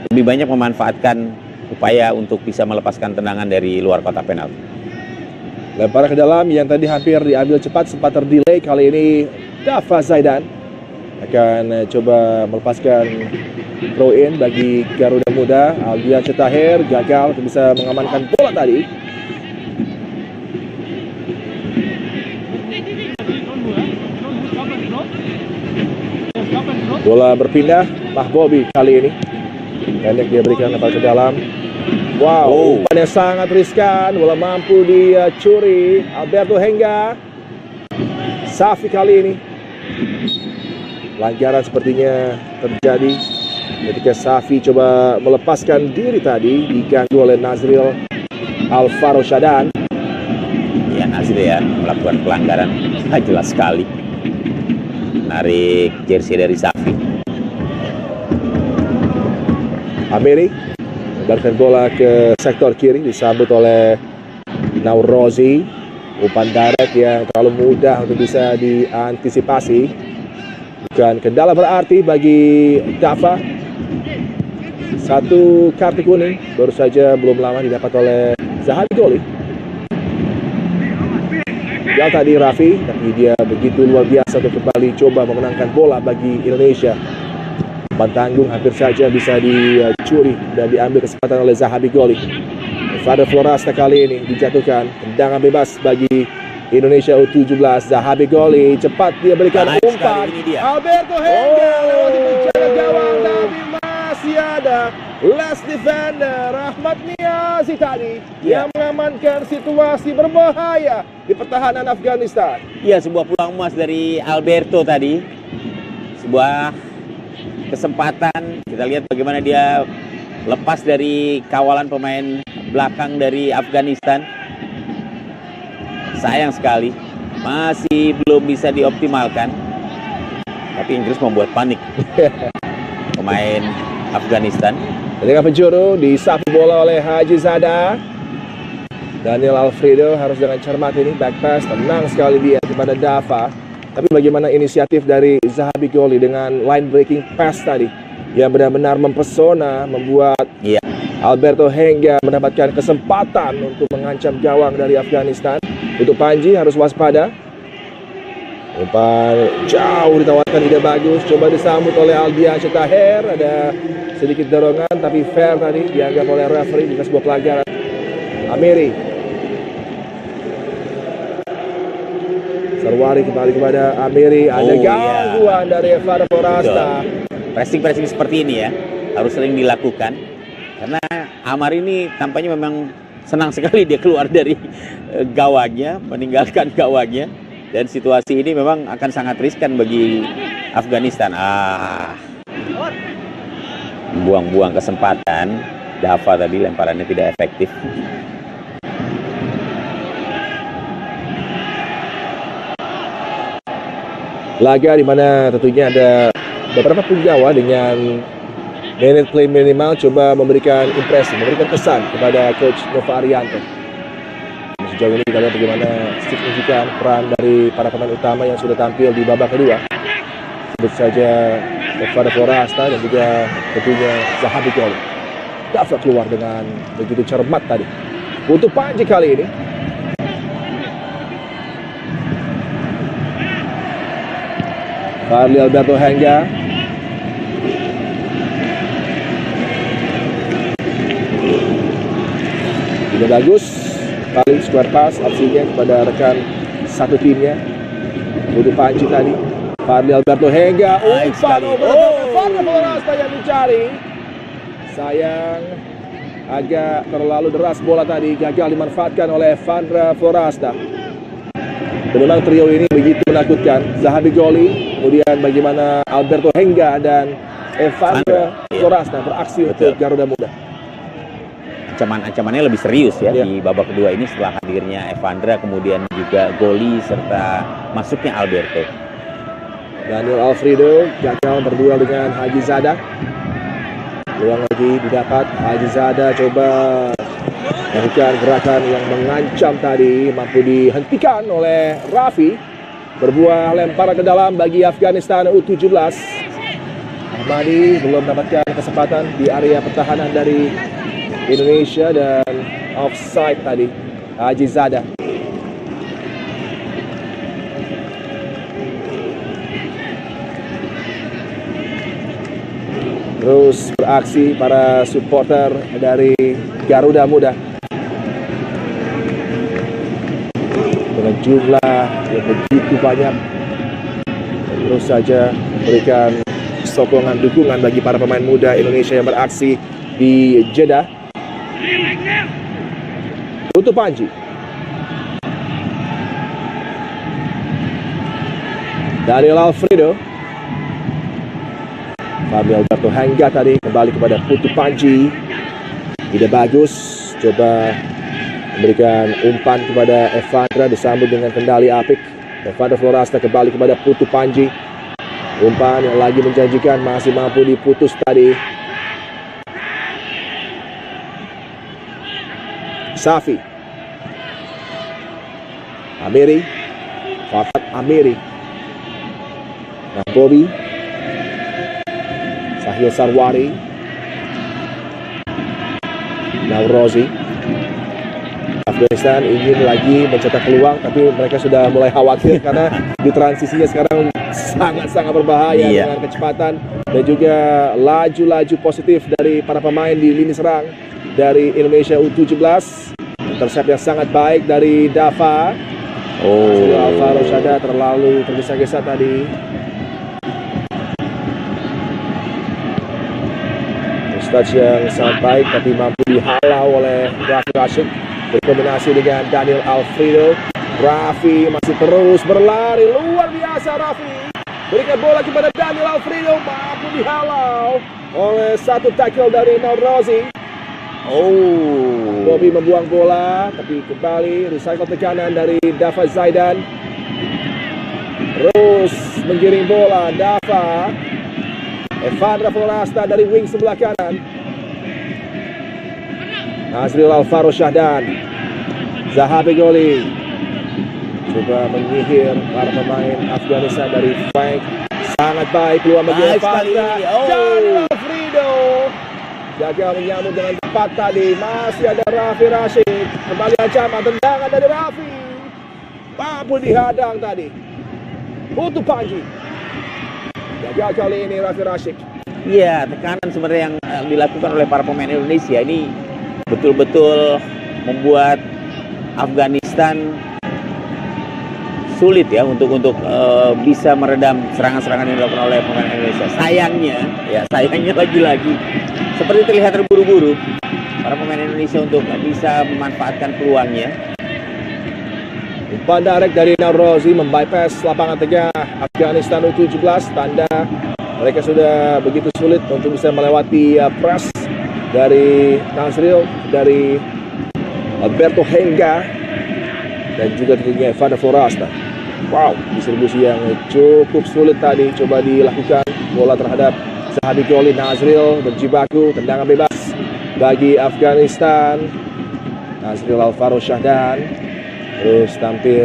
lebih banyak memanfaatkan upaya untuk bisa melepaskan tendangan dari luar kotak penalti. Lempar ke dalam yang tadi hampir diambil cepat, sempat terdelay. Kali ini Dava Zaidan akan coba melepaskan throw in bagi Garuda Muda. Aldian Syetaher gagal untuk bisa mengamankan bola tadi. Bola berpindah, Mahbobi kali ini. Pendek dia berikan lempar ke dalam. Wow, umpan yang sangat riskan. Bola mampu dicuri. Alberto Henga. Safi kali ini. Pelanggaran sepertinya terjadi ketika Safi coba melepaskan diri tadi, diganggu oleh Nazril Alvaro Shadan. Ya, Nazril ya melakukan pelanggaran jelas sekali. Narik jersey dari Safi. Amiri membarkan bola ke sektor kiri, disambut oleh Naurozi. Umpan direct yang terlalu mudah untuk bisa diantisipasi. Bukan kendala berarti bagi Dava. Satu kartu kuning baru saja belum lama didapat oleh Zahabi Goli. Yang tadi Raffi, tapi dia begitu luar biasa untuk kembali coba memenangkan bola bagi Indonesia. Umpan tanggung hampir saja bisa dicuri dan diambil kesempatan oleh Zahabi Goli. Pada Florasta kali ini dijatuhkan tendangan bebas bagi Indonesia U17. Zahabi Goli cepat dia berikan umpan. Alberto Henga lewati penjaga gawang, tapi masih ada last defender Ahmad Niazi tadi yang mengamankan situasi berbahaya di pertahanan Afghanistan. Iya, sebuah peluang emas dari Alberto tadi. Sebuah kesempatan. Kita lihat bagaimana dia lepas dari kawalan pemain belakang dari Afghanistan. Sayang sekali masih belum bisa dioptimalkan. Tapi Inggris membuat panik pemain Afghanistan. Ketika penjuru disapu bola oleh Haji Zada. Daniel Alfredo harus dengan cermat ini, back pass, tenang sekali dia kepada Dava. Tapi bagaimana inisiatif dari Zahabi Goli dengan line breaking pass tadi yang benar-benar mempesona, membuat Alberto Henga mendapatkan kesempatan untuk mengancam gawang dari Afghanistan. Untuk Panji harus waspada. Umpan jauh ditawarkan, tidak bagus. Coba disambut oleh Aldia Cetaher. Ada sedikit dorongan, tapi fair tadi dianggap oleh referee bukan sebuah pelanggaran. Amiri. Sarwari kembali kepada Amiri. Ada gangguan dari Eva Forasta. Pressing seperti ini ya harus sering dilakukan karena Amar ini tampaknya memang senang sekali dia keluar dari gawangnya, meninggalkan gawangnya, dan situasi ini memang akan sangat riskan bagi Afghanistan. Buang-buang kesempatan. Dava tadi lemparannya tidak efektif. Laga di mana tentunya ada beberapa penggawa dengan minute play minimal coba memberikan impresi, memberikan kesan kepada Coach Nova Arianto. Sejauh ini kita lihat bagaimana signifikan peran dari para pemain utama yang sudah tampil di babak kedua. Sebut saja Eva Forasta dan juga tentunya Zahabi Goli. Dava keluar dengan begitu cermat tadi. Untuk Panji kali ini. Fadli Alberto Henga. Tidak bagus. Kali square pass opsinya kepada rekan satu timnya. Untuk Panji tadi. Fadli Alberto Henga. Umpan Fadli Forasta yang dicari. Sayang, agak terlalu deras bola tadi, gagal dimanfaatkan oleh Fadli Forasta. Memang trio ini begitu menakutkan. Zahabi Goli, kemudian bagaimana Alberto Henga dan Evandra Forasta beraksi untuk Garuda Muda. Ancaman-ancamannya lebih serius ya di babak kedua ini setelah hadirnya Evandra, kemudian juga Goli serta masuknya Alberto. Daniel Alfredo gagal berduel dengan Haji Zada. Peluang lagi didapat. Haji Zada coba melakukan gerakan yang mengancam tadi, mampu dihentikan oleh Raffi. Berbuah lemparan ke dalam bagi Afghanistan U17. Ahmadi belum mendapatkan kesempatan di area pertahanan dari Indonesia dan offside tadi Haji Zada. Terus beraksi para supporter dari Garuda Muda dengan jumlah yang begitu banyak, terus saja memberikan sokongan dukungan bagi para pemain muda Indonesia yang beraksi di Jeddah. Untuk Panji, Daniel Alfredo, Fadli Alberto Henga tadi kembali kepada Putu Panji. Tidak bagus, coba memberikan umpan kepada Evandra, disambut dengan kendali apik. Evandra Florasta kembali kepada Putu Panji. Umpan yang lagi menjanjikan masih mampu diputus tadi. Safi. Amiri, Farhad Amiri. Nah, Bobby, Sahil Sarwari, Naurozi. Afghanistan ingin lagi mencetak peluang, tapi mereka sudah mulai khawatir karena di transisinya sekarang sangat-sangat berbahaya dengan kecepatan dan juga laju-laju positif dari para pemain di lini serang dari Indonesia U17. Intercept yang sangat baik dari Dava. Alvaro Shahdan terlalu tergesa-gesa tadi. Touch yang sangat baik tapi mampu dihalau oleh Raffi Rashid. Berkombinasi dengan Daniel Alfredo. Raffi masih terus berlari, luar biasa Raffi. Berikan bola kepada Daniel Alfredo, mampu dihalau oleh satu tackle dari Naurozi. Bobby membuang bola, tapi kembali recycle tekanan dari Dava Zaidan. Terus menggiring bola Dava. Evandra Florasta dari wing sebelah kanan. Nazril Alvaro Shahdan. Zahabi Goli coba menyihir para pemain Afghanistan dari flank. Sangat baik peluang bagi Evandra. Daniel Alfredo gagal menyambut dengan tepat tadi. Masih ada Raffi Rashid. Kembali ancaman tendangan dari Raffi. Mampu dihadang tadi. Putu Panji. Gagal kali ini Raffi Rashid. Iya, tekanan sebenarnya yang dilakukan oleh para pemain Indonesia ini betul-betul membuat Afghanistan sulit ya untuk bisa meredam serangan-serangan yang dilakukan oleh pemain Indonesia. Sayangnya lagi-lagi seperti terlihat terburu-buru para pemain Indonesia untuk bisa memanfaatkan peluangnya. Umpan direct dari Naurozi membypass lapangan tengah Afghanistan U17, tanda mereka sudah begitu sulit untuk bisa melewati press dari Nazril, dari Alberto Henga, dan juga tentunya Evandra Florasta. Wow, distribusi yang cukup sulit tadi coba dilakukan. Bola terhadap Zahabi Goli. Nazril berjibaku, tendangan bebas bagi Afghanistan. Nazril Alvaro Shahdan terus tampil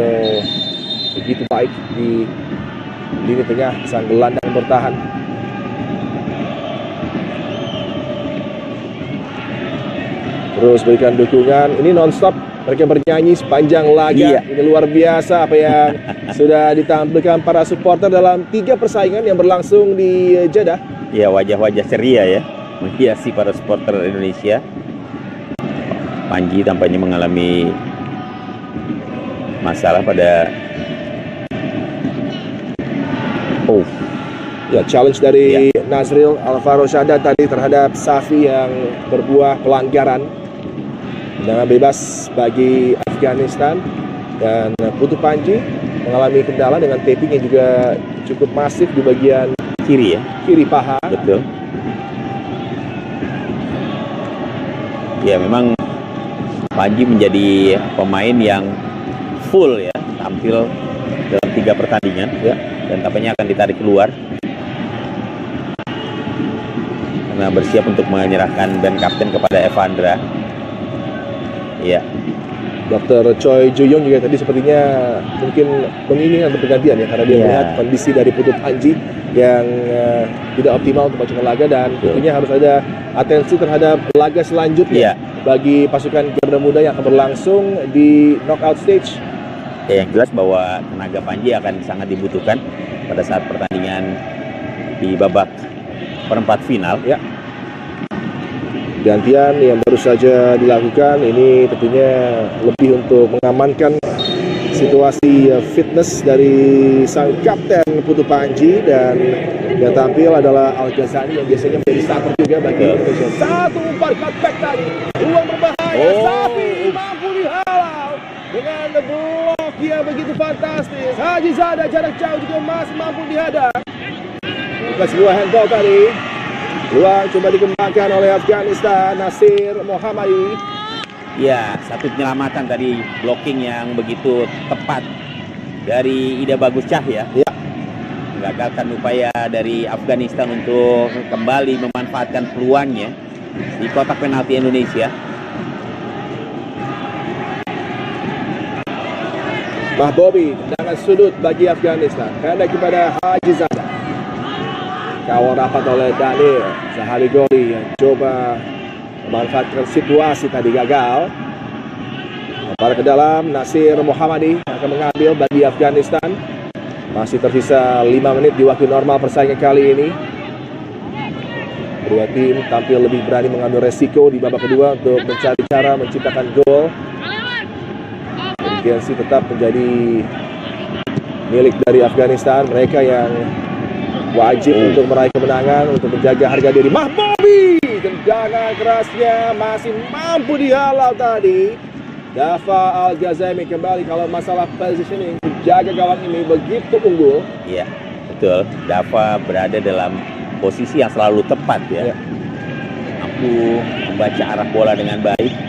begitu baik di lini tengah, sang gelandang bertahan. Terus berikan dukungan. Ini nonstop mereka bernyanyi sepanjang laga. Ini luar biasa apa yang sudah ditampilkan para supporter dalam 3 persaingan yang berlangsung di Jeddah. Ya, wajah-wajah ceria ya menghiasi para supporter Indonesia. Panji tampaknya mengalami masalah pada challenge dari Nazril Alvaro Shahdan tadi terhadap Safi yang berbuah pelanggaran. Tendangan bebas bagi Afghanistan, dan Putu Panji mengalami kendala dengan taping yang juga cukup masif di bagian kiri ya, kiri paha. Betul. Ya, memang Panji menjadi pemain yang full ya, tampil dalam 3 pertandingan ya, dan tampaknya akan ditarik keluar karena bersiap untuk menyerahkan band kapten kepada Evandra. Ya, Dr. Choi Ju-yong juga tadi sepertinya mungkin menginginkan pergantian ya, karena dia melihat kondisi dari Putu Panji yang tidak optimal untuk melakukan laga, dan tentunya harus ada atensi terhadap laga selanjutnya bagi pasukan Garuda Muda yang akan berlangsung di knockout stage. Ya, yang jelas bahwa tenaga Panji akan sangat dibutuhkan pada saat pertandingan di babak perempat final. Ya. Gantian yang baru saja dilakukan ini tentunya lebih untuk mengamankan situasi fitness dari sang kapten Putu Panji, dan yang tampil adalah Al Ghazali yang biasanya menjadi starter juga bagi Indonesia. Satu umpan cutback tadi, ruang berbahaya, Safi mampu dihalau dengan blok yang begitu fantastis. Haji Zada jarak jauh juga masih mampu dihadang. Bukan sebuah handball tadi. Peluang coba dikembangkan oleh Afghanistan, Nasir Mohammadi. Ya, satu penyelamatan tadi, blocking yang begitu tepat dari Ida Bagus Cahya. Ya. Menggagalkan upaya dari Afghanistan untuk kembali memanfaatkan peluangnya di kotak penalti Indonesia. Mahbobi, tendangan sudut bagi Afghanistan. Pendek kepada Haji Zada. Kawal rapat oleh Daniel Zahabi Goli yang coba memanfaatkan situasi tadi, gagal. Pada ke dalam, Nasir Muhammadi akan mengambil bagi Afghanistan. Masih tersisa 5 menit di waktu normal persaingan kali ini. Kedua tim tampil lebih berani mengambil resiko di babak kedua untuk mencari cara menciptakan gol. Urgensi tetap menjadi milik dari Afghanistan. Mereka yang wajib untuk meraih kemenangan, untuk menjaga harga diri. Mahbobi, tendangan kerasnya masih mampu dihalau tadi. Dafa Al-Jazami kembali. Kalau masalah positioning, jaga gawang ini begitu unggul. Iya, betul. Dafa berada dalam posisi yang selalu tepat ya. Mampu membaca arah bola dengan baik.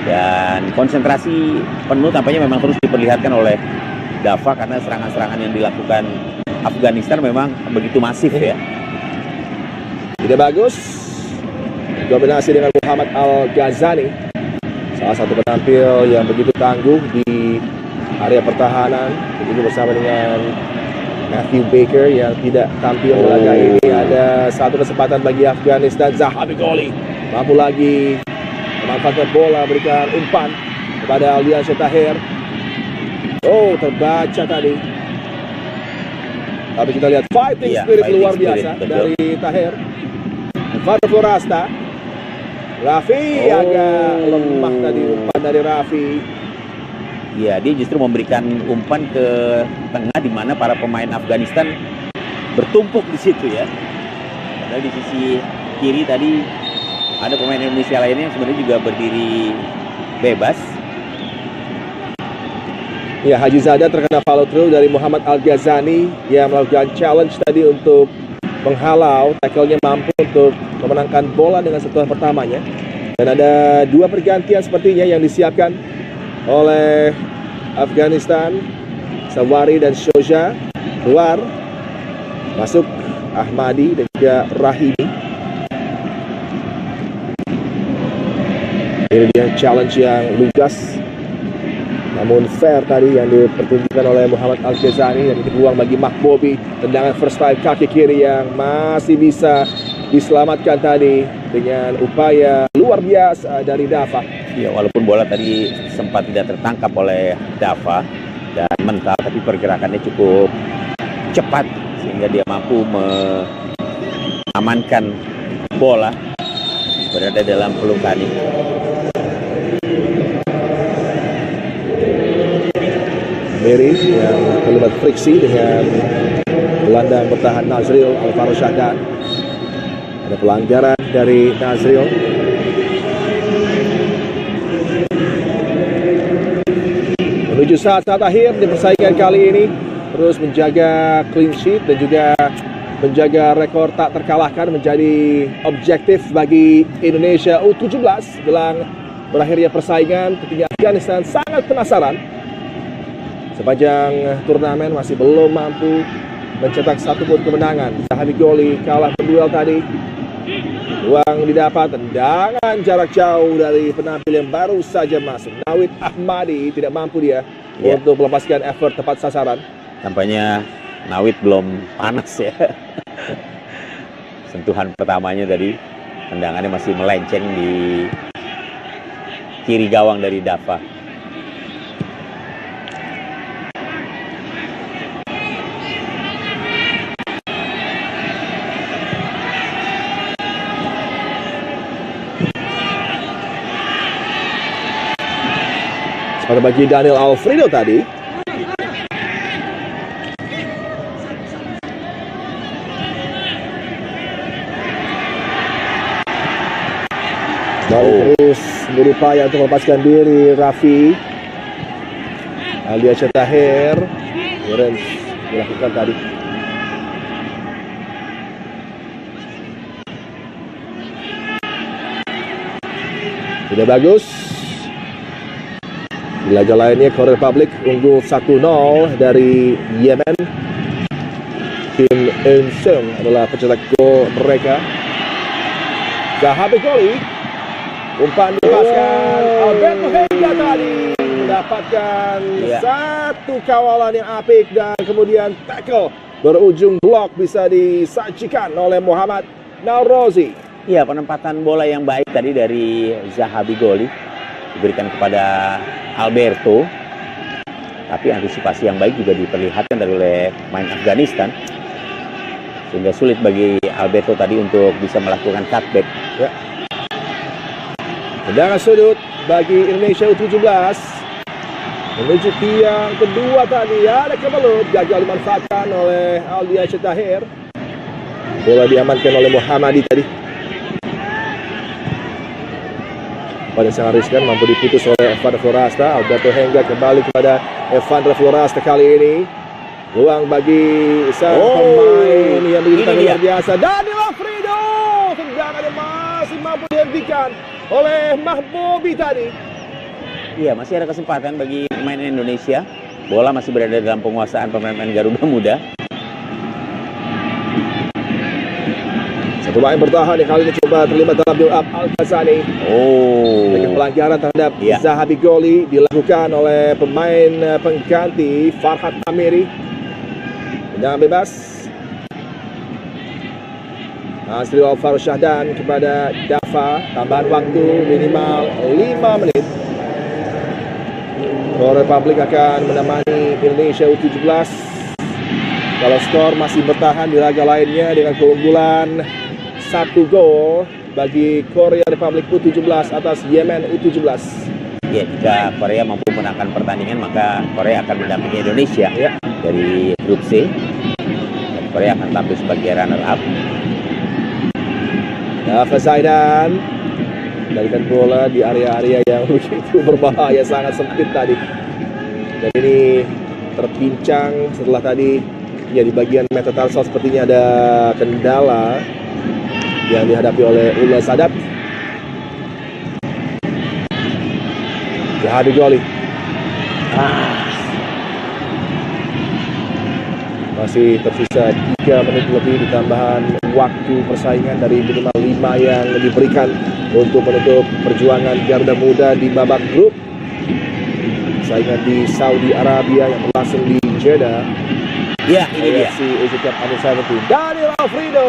Dan konsentrasi penuh tampaknya memang terus diperlihatkan oleh Dafa karena serangan-serangan yang dilakukan Afghanistan memang begitu masif ya. Tidak bagus. Dominasi dengan Muhammad Al-Ghazani. Salah satu penampil yang begitu tangguh di area pertahanan. Begitu bersama dengan Matthew Baker yang tidak tampil di laga ini. Ada satu kesempatan bagi Afghanistan. Zahabi Goli mampu lagi memanfaatkan bola, berikan umpan kepada Aldian Syetahir. Oh, terbaca tadi. Tapi kita lihat fighting spirit luar biasa dari Tahir. Farfur Rasta. Raffi agak lemah tadi umpan dari Raffi. Ya, dia justru memberikan umpan ke tengah di mana para pemain Afghanistan bertumpuk di situ ya. Padahal di sisi kiri tadi ada pemain Indonesia lainnya yang sebenarnya juga berdiri bebas. Ya, Haji Zada terkena follow through dari Muhammad Al-Ghazani yang melakukan challenge tadi untuk menghalau. Tackle-nya mampu untuk memenangkan bola dengan sentuhan pertamanya. Dan ada 2 pergantian sepertinya yang disiapkan oleh Afghanistan. Sawari dan Shoja keluar, masuk Ahmadi dan juga Rahimi. Ini dia challenge yang lugas namun fair tadi yang dipertunjukkan oleh Muhammad Al-Ghazani, dan dibuang bagi Mahbobi. Tendangan first time kaki kiri yang masih bisa diselamatkan tadi dengan upaya luar biasa dari Dafa. Ya, walaupun bola tadi sempat tidak tertangkap oleh Dafa dan mental, tapi pergerakannya cukup cepat sehingga dia mampu mengamankan bola berada dalam pelukan ini. Mary yang terlibat friksi dengan gelandang bertahan Nazril Alvaro Syahdan. Ada pelanggaran dari Nazril. Menuju saat-saat akhir di persaingan kali ini, terus menjaga clean sheet dan juga menjaga rekor tak terkalahkan menjadi objektif bagi Indonesia U17 jelang berakhirnya persaingan. Tentunya Afghanistan sangat penasaran. Sepanjang turnamen masih belum mampu mencetak satu pun kemenangan. Zahabi Goli kalah berduel tadi. Uang didapat, tendangan jarak jauh dari penampil yang baru saja masuk. Nawid Ahmadi tidak mampu dia untuk melepaskan effort tepat sasaran. Tampaknya Nawid belum panas ya. Sentuhan pertamanya tadi, tendangannya masih melenceng di kiri gawang dari Dafa. Pada bagi Daniel Alfredo tadi. Terus berupaya untuk melepaskan diri Raffi. Aldia Syetahir. Lorenz dilakukan tadi. Tidak bagus. Di laga lainnya, Korea Republic unggul 1-0 dari Yemen. Kim Eun-seung adalah pencetak gol mereka. Zahabi Goli, umpan dipaskan Alberto Hega tadi mendapatkan Iya. satu kawalan yang apik dan kemudian tackle berujung blok bisa disajikan oleh Muhammad Naurozi. Iya, penempatan bola yang baik tadi dari Zahabi Goli diberikan kepada Alberto. Tapi antisipasi yang baik juga diperlihatkan oleh pemain Afghanistan. Sehingga sulit bagi Alberto tadi untuk bisa melakukan cutback. Ya. Tendangan sudut bagi Indonesia U17 menuju tiang kedua tadi, ada kebelut, gagal dimanfaatkan oleh Aldia Syetahir. Bola diamankan oleh Muhammadi tadi. Pada sangat riskan, mampu diputus oleh Evan Florasta. Alberto Hengga kembali kepada Evan Florasta kali ini. Ruang bagi sang pemain yang begitu luar biasa. Daniel Alfredo, tendangannya masih mampu dihentikan oleh Mahbubi tadi. Iya, masih ada kesempatan bagi pemain Indonesia. Bola masih berada dalam penguasaan pemain-pemain Garuda Muda. Satu pemain bertahan yang kali ini coba terlibat dalam build up Al-Ghazali. Dengan pelanggaran terhadap Zahabi Goli dilakukan oleh pemain pengganti Farhad Amiri. Tendangan bebas. Asri Alvaro Syahdan kepada Dafa. Tambahan waktu minimal 5 menit. Korea Republik akan menemani Indonesia U17. Kalau skor masih bertahan di laga lainnya dengan keunggulan 1 gol bagi Korea Republik U17 atas Yemen U17. Ya, jika Korea mampu menangkan pertandingan, maka Korea akan mendampingi Indonesia dari grup C. Dan Korea akan tampil sebagai runner up. Dafa Zaidan memberikan bola di area-area yang begitu berbahaya, sangat sempit tadi. Dan ini terpincang setelah tadi ya di bagian metatarsal sepertinya ada kendala yang dihadapi oleh Ula Sadat. Zahabi Goli. Masih tersisa 3 menit lebih di tambahan waktu persaingan dari minimal 5 yang diberikan untuk menutup perjuangan Garuda Muda di babak grup. Persaingan di Saudi Arabia yang berlangsung di Jeddah. Ya, ini dia. AFC Asia Cup Under 17. Daniel Alfredo.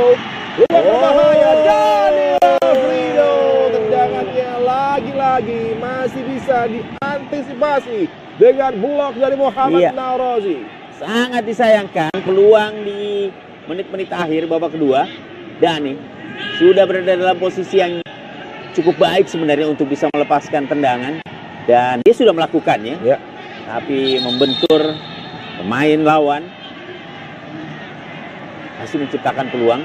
Luar berbahaya, Daniel Alfredo. Tendangannya lagi-lagi masih bisa diantisipasi dengan blok dari Muhammad Naurozi. Sangat disayangkan peluang di menit-menit akhir babak kedua. Dani sudah berada dalam posisi yang cukup baik sebenarnya untuk bisa melepaskan tendangan. Dan dia sudah melakukannya. Tapi membentur pemain lawan. Masih menciptakan peluang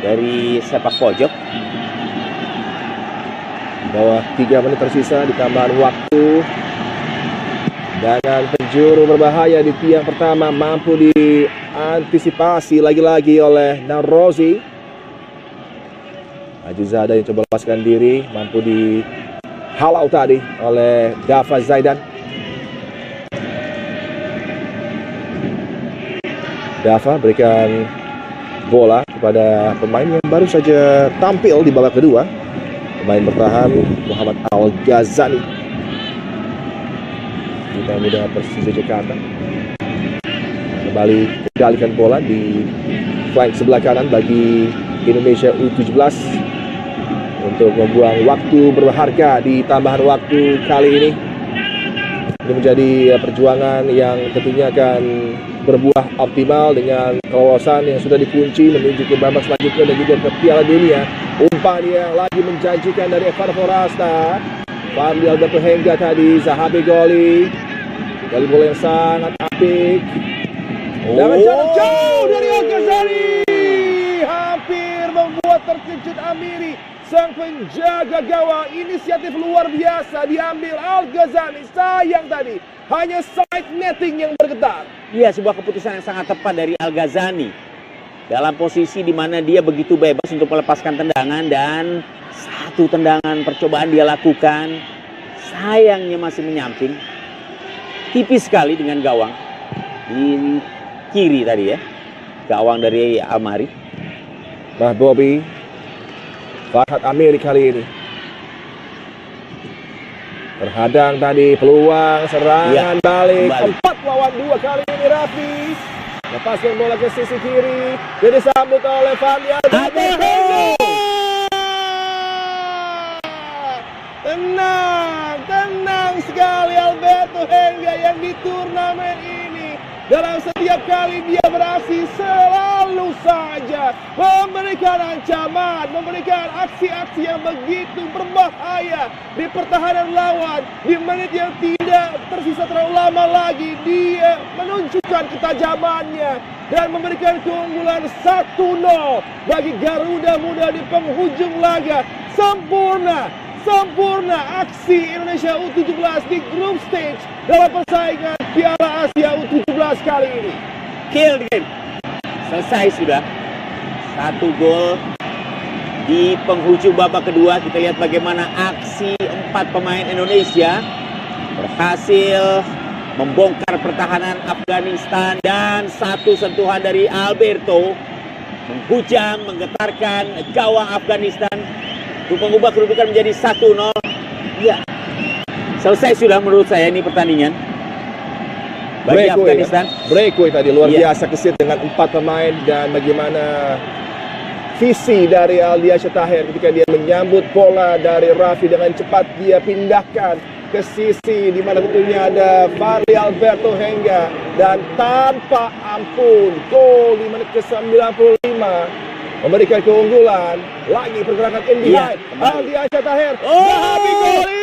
dari sepak pojok. Bawah 3 menit tersisa di tambahan waktu. Dengan penjuru berbahaya di tiang pertama mampu diantisipasi lagi-lagi oleh Naurozi. Ajizada yang coba lepaskan diri, mampu dihalau tadi oleh Dafa Zaidan. Dafa berikan bola kepada pemain yang baru saja tampil di babak kedua. Pemain bertahan Muhammad Al-Ghazali. Kita muda Persija Jakarta. Kembali kendalikan bola di flank sebelah kanan bagi Indonesia U17 untuk membuang waktu berharga di tambahan waktu kali ini. Ini menjadi perjuangan yang tentunya akan berbuah optimal dengan kelolosan yang sudah dikunci menuju ke babak selanjutnya dan juga ke Piala Dunia. Umpan yang lagi menjanjikan dari Evan Forasta. Fadli Alberto Hengga tadi, Zahabi Goli. Kali bola yang sangat apik. Dengan jarak jauh dari Al-Ghazali. Hampir membuat terkejut Amiri. Sang penjaga gawang, inisiatif luar biasa diambil Al-Ghazali. Sayang tadi, hanya side netting yang bergetar. Iya, sebuah keputusan yang sangat tepat dari Al-Ghazali. Dalam posisi di mana dia begitu bebas untuk melepaskan tendangan dan satu tendangan percobaan dia lakukan. Sayangnya masih menyamping. Tipis sekali dengan gawang. Di kiri tadi ya. Gawang dari Amari. Mahbubi. Farhad Amiri kali ini. Terhadang tadi peluang serangan balik. kembali. 4 lawan 2 kali ini Raffi. Lepaskan bola ke sisi kiri. Dia disambut oleh Fadli Alberto. Tenang sekali Alberto Hengga yang di turnamen ini. Dalam setiap kali dia beraksi selalu saja memberikan ancaman, memberikan aksi-aksi yang begitu berbahaya di pertahanan lawan. Di menit yang tidak tersisa terlalu lama lagi, dia menunjukkan ketajamannya dan memberikan keunggulan 1-0 bagi Garuda Muda di penghujung laga. Sempurna aksi Indonesia U17 di group stage dalam persaingan Piala Asia U17 kali ini. Kill game. Selesai sudah. 1 gol di penghujung babak kedua. Kita lihat bagaimana aksi 4 pemain Indonesia berhasil membongkar pertahanan Afghanistan, dan satu sentuhan dari Alberto menghujam, menggetarkan gawang Afghanistan untuk mengubah kedudukan menjadi 1-0. Ya, selesai sudah menurut saya ini pertandingan bagi Afghanistan. Breakaway tadi luar biasa kesit dengan 4 pemain, dan bagaimana visi dari Aldiansyah Taher ketika dia menyambut bola dari Raffi dengan cepat dia pindahkan ke sisi di mana tentunya ada Fadli Alberto Hengga, dan tanpa ampun gol di menit ke-95 memberikan keunggulan. Lagi pergerakan in behind. Aldiansyah Taher. Zahabi Goli.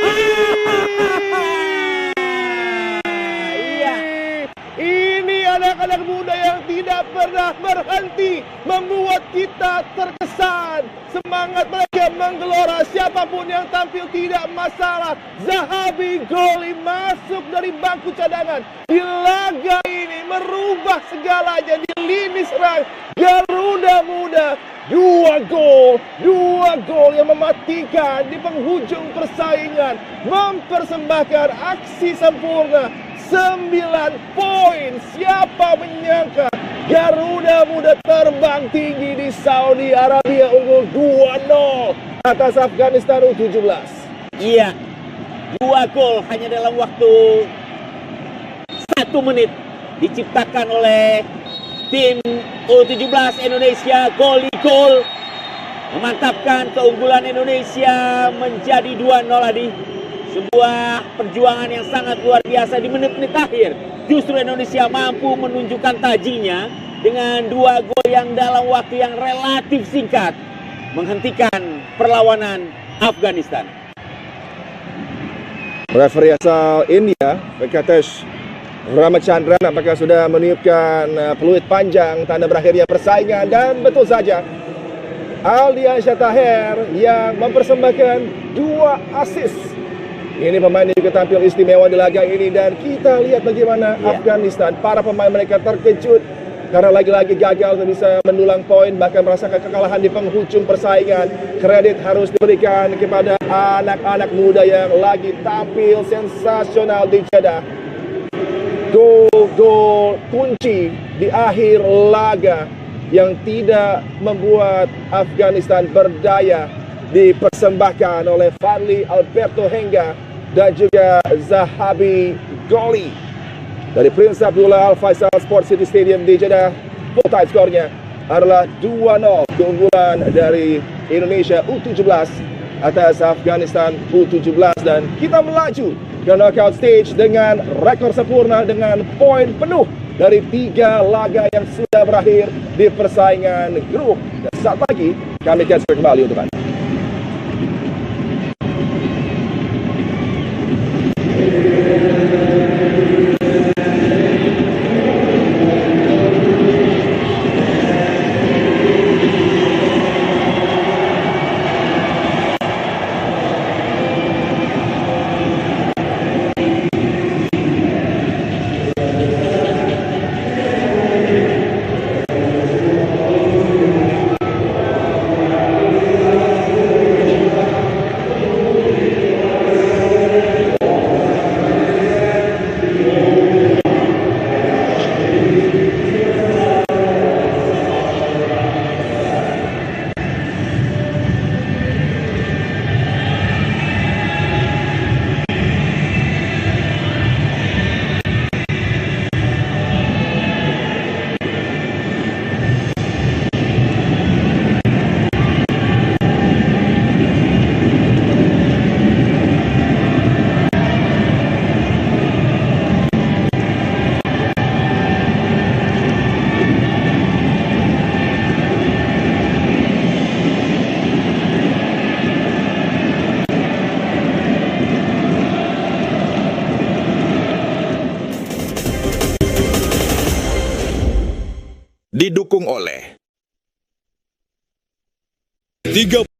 Ini anak-anak muda yang tidak pernah berhenti membuat kita terkesan. Semangat mereka menggelora, siapapun yang tampil tidak masalah. Zahabi Goli masuk dari bangku cadangan di laga ini, merubah segalanya di lini serang Garuda Muda. 2 gol yang mematikan di penghujung persaingan, mempersembahkan aksi sempurna. 9 poin. Siapa menyangka Garuda Muda terbang tinggi di Saudi Arabia, unggul 2-0 atas Afghanistan U17. Iya, 2 gol hanya dalam waktu 1 menit diciptakan oleh tim U17 Indonesia. Gol memantapkan keunggulan Indonesia menjadi 2-0 Adi. Sebuah perjuangan yang sangat luar biasa di menit-menit akhir. Justru Indonesia mampu menunjukkan tajinya dengan 2 gol yang dalam waktu yang relatif singkat menghentikan perlawanan Afghanistan. Referee asal India, Venkatesh Ramachandran, apakah sudah meniupkan peluit panjang tanda berakhirnya persaingan, dan betul saja Aldiansyah Taher yang mempersembahkan 2 assist. Ini pemain yang juga tampil istimewa di laga ini, dan kita lihat bagaimana Afghanistan, para pemain mereka terkejut karena lagi-lagi gagal untuk bisa mendulang poin, bahkan merasakan kekalahan di penghujung persaingan. Kredit harus diberikan kepada anak-anak muda yang lagi tampil sensasional di Jeddah. Gol kunci di akhir laga yang tidak membuat Afghanistan berdaya dipersembahkan oleh Fadli Alberto Hengga dan juga Zahabi Goli dari Prince Abdullah Al Faisal Sport City Stadium di Jeddah. Full time skornya adalah 2-0, keunggulan dari Indonesia U17 atas Afghanistan U17, dan kita melaju ke knockout stage dengan rekor sempurna dengan poin penuh dari 3 laga yang sudah berakhir di persaingan grup. Dan saat lagi kami akan kembali untuk Anda. didukung oleh 3